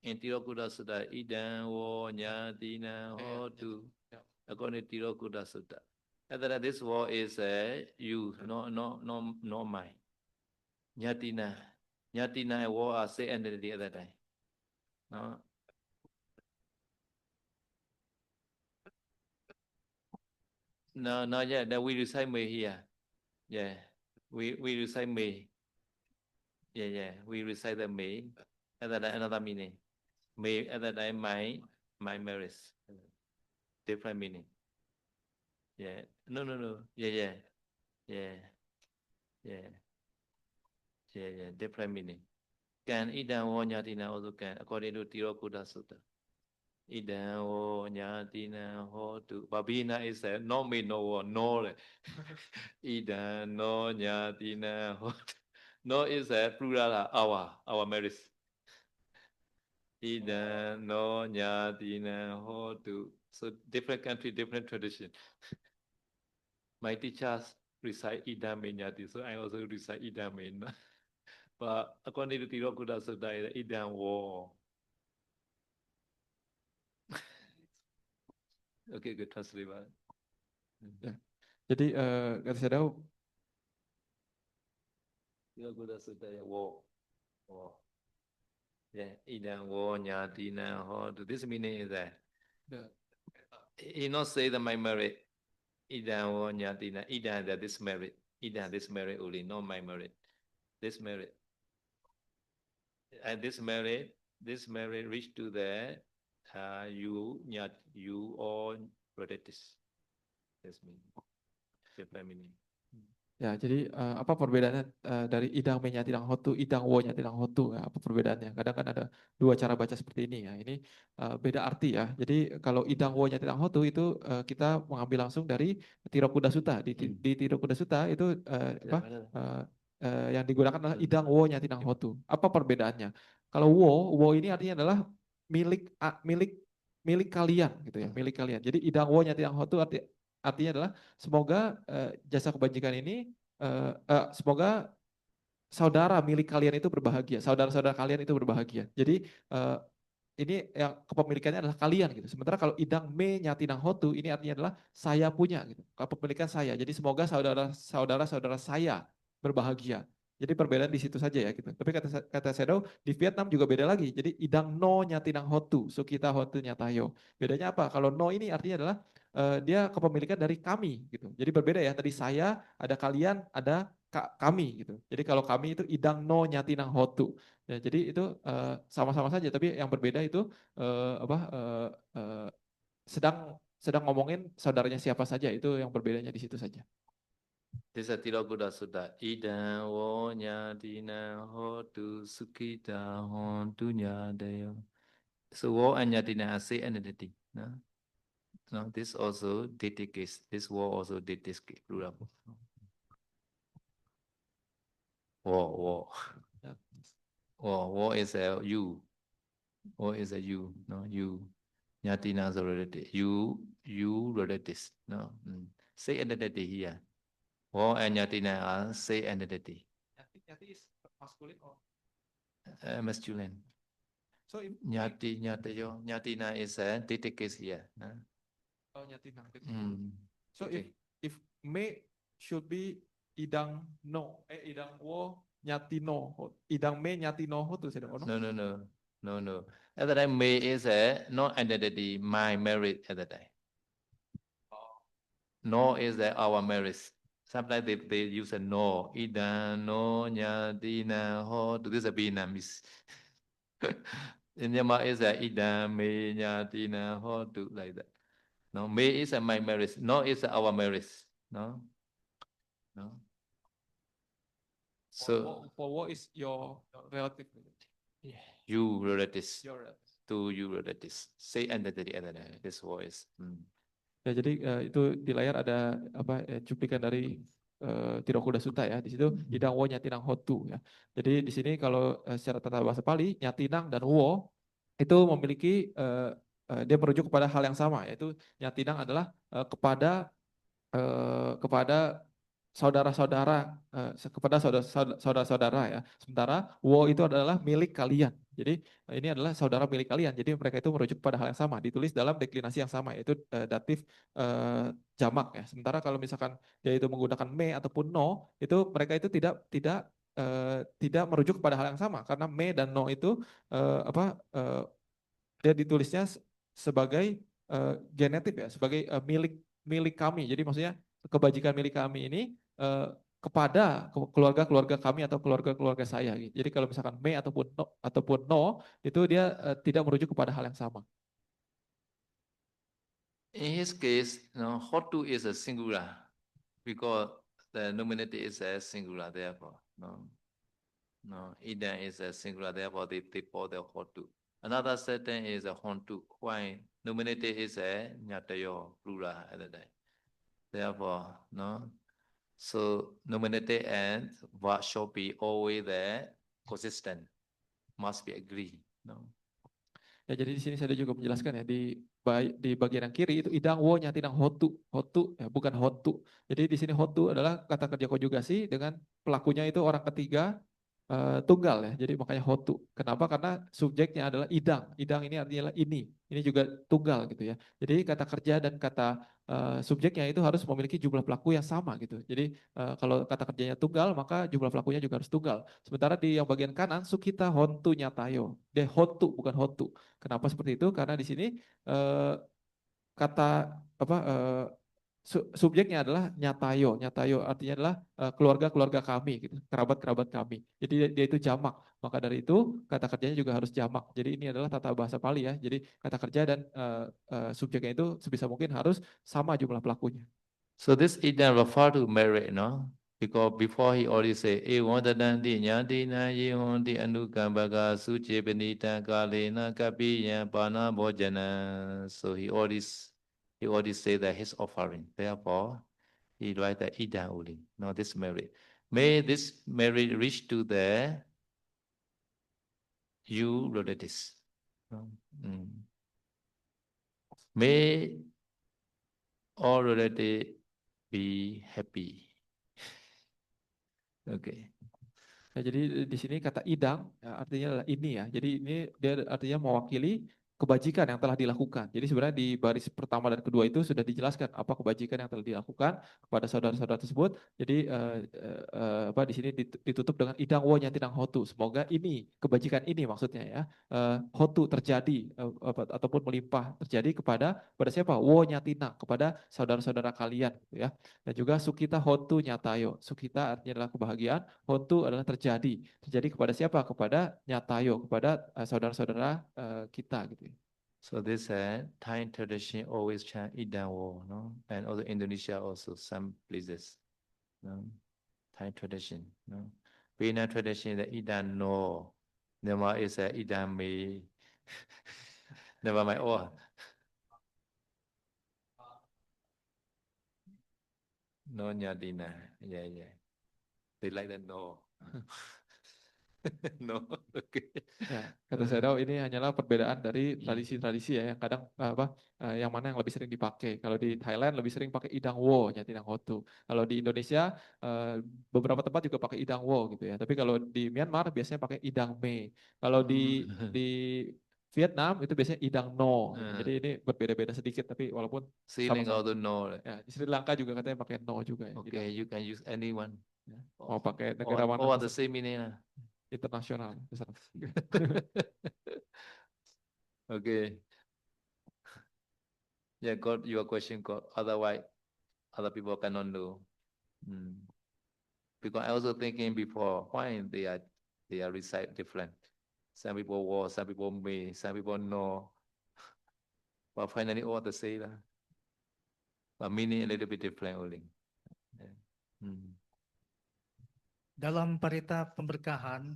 In Tirokuta Sutta, Idam wo nyatina hotu. According to Tirokuta Sutta. And that this word is you, no mine. Nyatina. Nyatina and war are say entity at that time. No. No, not yet. That we recite me here. Yeah. We recite me. Yeah. We recite the me. And that another meaning. Me at that time my marriage. Different meaning. Yeah. No. Yeah. Different meaning. Can idam wo nyatina also can according to Tirokuta Sutta. Idam wo nyatina hotu. Babina is no me no no. Idam no nyatina hotu. No is a plural our marriage. Idam no nyatina hotu. So different country, different tradition. My teachers recite idam me nyati, so I also recite idam me. But according to Tirokuta Sutta, idam wo. Okay, good translate. Ya. Jadi kata saya tahu. Tirokuta Sutta wo. Yeah, idam wo nyatina ho. This meaning is that he not say that my merit. Idam wo nyatina. Idam that this merit. Idam this merit only, not my merit. This merit. And this merit reach to the you all relatives. That's meaning. Different meaning. Ya, jadi apa perbedaannya dari idang me nyati dang hotu, idang wo nyati dang hotu? Ya, apa perbedaannya? Kadang kan ada dua cara baca seperti ini ya. Ini beda arti ya. Jadi kalau idang wo nyati dang hotu itu kita mengambil langsung dari Tirokuta Sutta. Di Tirokuta Sutta itu yang digunakan adalah idang wo nyati dang hotu. Apa perbedaannya? Kalau wo ini artinya adalah milik kalian gitu ya, milik kalian. Jadi idang wo nyati dang hotu artinya adalah semoga jasa kebajikan ini, semoga saudara milik kalian itu berbahagia, saudara-saudara kalian itu berbahagia. Jadi ini yang kepemilikannya adalah kalian gitu. Sementara kalau idang me nyati nang hotu ini artinya adalah saya punya gitu, kepemilikan saya. Jadi semoga saudara-saudara saya berbahagia. Jadi perbedaan di situ saja ya gitu. Tapi kata Sedo di Vietnam juga beda lagi. Jadi idang no nyati nang hotu, so kita hotu nyatayo. Bedanya apa? Kalau no ini artinya adalah dia kepemilikan dari kami gitu. Jadi berbeda ya. Tadi saya, ada kalian, ada kami gitu. Jadi kalau kami itu idang no nyati nang hotu. Ya, jadi itu sama-sama saja. Tapi yang berbeda itu sedang ngomongin saudaranya siapa saja. Itu yang berbedanya di situ saja. This is Tirokuta Sutta. Idam wo nyatina hotu sukita hontu nyadayo. So wo and nyatina are same entity. No, this also deity case. This wo also deity case. Plural. Wo. Wo is a you. Wo is a you. No, you. Nyatina is a relative. You relatives. No. Say entity here. Wo and nyatina are say entity. Nyati is masculine or Masculine. So if Nyatina is a dative case here. oh nyatinang. So Okay. if me should be idang no, idang wo nyatino, idang me nyatino ho tuh sedang ono. No. At that time, May is a non-identity, my marriage at that time. No is our marriage. Sometimes they use a no. Idan, no, nyatina, ho. This is a Vietnamese. In Myanmar is a idan, me, nyatina, ho. Do like that. No, May is my marriage. No is our marriage. No. So For what is your relative? you relatives. Your relative. To you relatives. Say identity at that time. This voice. Ya, jadi itu di layar ada apa cuplikan dari Tirokuda Sutta ya. Di situ idang wo nyatinang hotu ya. Jadi di sini kalau secara tata bahasa Pali nyatinang dan wo itu memiliki dia merujuk kepada hal yang sama, yaitu nyatinang adalah kepada saudara-saudara kepada saudara-saudara ya. Sementara wo itu adalah milik kalian. Jadi ini adalah saudara milik kalian. Jadi mereka itu merujuk pada hal yang sama, ditulis dalam deklinasi yang sama, yaitu datif jamak ya. Sementara kalau misalkan dia itu menggunakan me ataupun no, itu mereka itu tidak merujuk kepada hal yang sama, karena me dan no itu dia ditulisnya sebagai genetif ya, sebagai milik kami. Jadi maksudnya kebajikan milik kami ini kepada keluarga-keluarga kami atau keluarga-keluarga saya. Gitu. Jadi kalau misalkan me ataupun no itu dia tidak merujuk kepada hal yang sama. In his case, Hotu is a singular because the nominative is a singular. Therefore, Idan is a singular. Therefore, they pour the Hotu. Another setting is a Hontu. Why nominative is a Nyatayo plural at the time. Therefore, so nominative and verb should be always there, consistent, must be agreed. Ya, jadi di sini saya juga menjelaskan ya di bagian yang kiri itu idang wo nyatinang hotu ya, bukan hotu. Jadi di sini hotu adalah kata kerja konjugasi dengan pelakunya itu orang ketiga tunggal ya. Jadi makanya hotu. Kenapa? Karena subjeknya adalah idang. Idang ini artinya ini. Ini juga tunggal gitu ya. Jadi kata kerja dan kata subjeknya itu harus memiliki jumlah pelaku yang sama gitu. Jadi kalau kata kerjanya tunggal, maka jumlah pelakunya juga harus tunggal. Sementara di yang bagian kanan sukita hontu nyatayo. Dia hontu bukan hotu. Kenapa seperti itu? Karena di sini kata subjeknya adalah nyatayo. Nyatayo artinya adalah keluarga-keluarga kami gitu, kerabat-kerabat kami. Jadi dia itu jamak. Maka dari itu kata kerjanya juga harus jamak. Jadi ini adalah tata bahasa Pali ya. Jadi kata kerja dan subjeknya itu sebisa mungkin harus sama jumlah pelakunya. So this idan refer to marriage, because before he already say, Ewantadanti nyatina yehonti anukambaga suche benita kalena kapiya pana bhojana. So he already say that his offering. Therefore, he write the idan only, not this marriage. May this marriage reach to the you relatives. May all relatives be happy. Okay. Ya, jadi di sini kata idang ya, artinya adalah ini ya. Jadi ini dia artinya mewakili kebajikan yang telah dilakukan. Jadi sebenarnya di baris pertama dan kedua itu sudah dijelaskan apa kebajikan yang telah dilakukan kepada saudara-saudara tersebut. Jadi di sini ditutup dengan idang wo nyatinang hotu. Semoga ini kebajikan ini maksudnya ya hotu terjadi ataupun melimpah terjadi kepada siapa? Wo nyatinang kepada saudara-saudara kalian gitu ya. Dan juga sukita hotu nyatayo. Sukita artinya adalah kebahagiaan, hotu adalah terjadi kepada siapa? Kepada nyatayo, kepada saudara-saudara kita gitu. So this Thai tradition always chant idan wo, and also Indonesia also some places, Thai tradition, Vietnam tradition the idan no, Myanmar is idan me, never mind all. No nyadina, yeah. They like that no. No. Okay. Ya, kata saya tahu ini hanyalah perbedaan dari tradisi-tradisi ya, yang kadang yang mana yang lebih sering dipakai. Kalau di Thailand lebih sering pakai idang wo, ya idang hotu. Kalau di Indonesia beberapa tempat juga pakai idang wo gitu ya. Tapi kalau di Myanmar biasanya pakai idang me. Kalau di Vietnam itu biasanya idang no. Gitu. Jadi ini berbeda-beda sedikit, tapi walaupun Feeling sama-sama. also no. Ya, di Sri Lanka juga katanya pakai no juga ya. Okay, you can use anyone. Ya. Mau pakai negara All, mana all are the terserah. same meaning. Internasional. Terserah. Okay. Yeah, got your question. Got otherwise, other people cannot know. Because I also thinking before why they are recite different. Some people will, some people may, some people know. But finally all the same lah. But meaning a little bit different only. Yeah. Dalam parita pemberkahan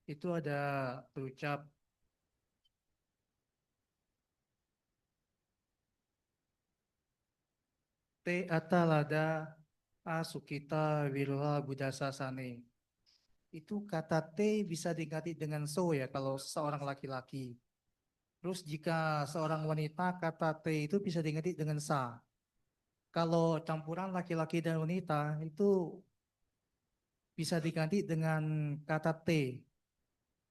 itu ada terucap te atalada asukita wirula budasa sane. Itu kata te bisa diganti dengan so ya kalau seorang laki-laki. Terus jika seorang wanita kata te itu bisa diganti dengan sa. Kalau campuran laki-laki dan wanita itu bisa diganti dengan kata te.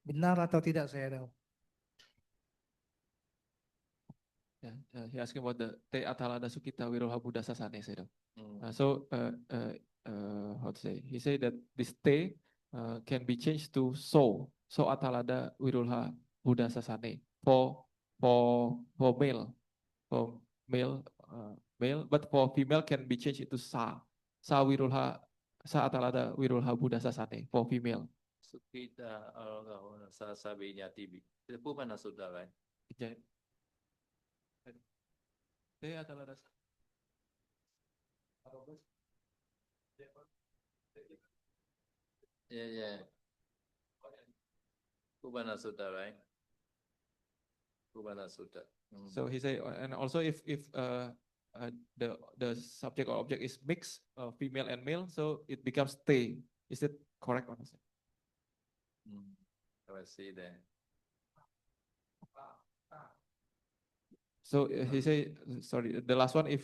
Benar atau tidak saya tahu. Yeah, he asking about the te atalada sukita wirulha buddha sasane. Mm. How to say? He said that this te can be changed to so. So atalada wirulha buddha sasane for male, for male, but for female can be changed into sa. Sa atalada wirulha buddha sasane for female. Sukita sa sabi niya TV. Ito po ba nasuda right? Te atalada. Yeah. Kubana Sutta, right? Kubana Sutta. So he say, and also if the subject or object is mixed, female and male, so it becomes te. Is it correct or not? I see that. So he say, sorry, the last one, if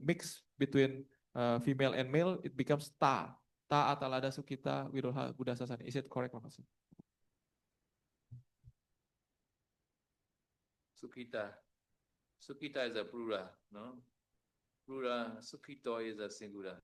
mix between female and male, it becomes ta. Ta atalada sukita wirulha buddha sasane. Is it correct or not? Sukita. Sukita is a plural, no? Plural. Sukito is a singular.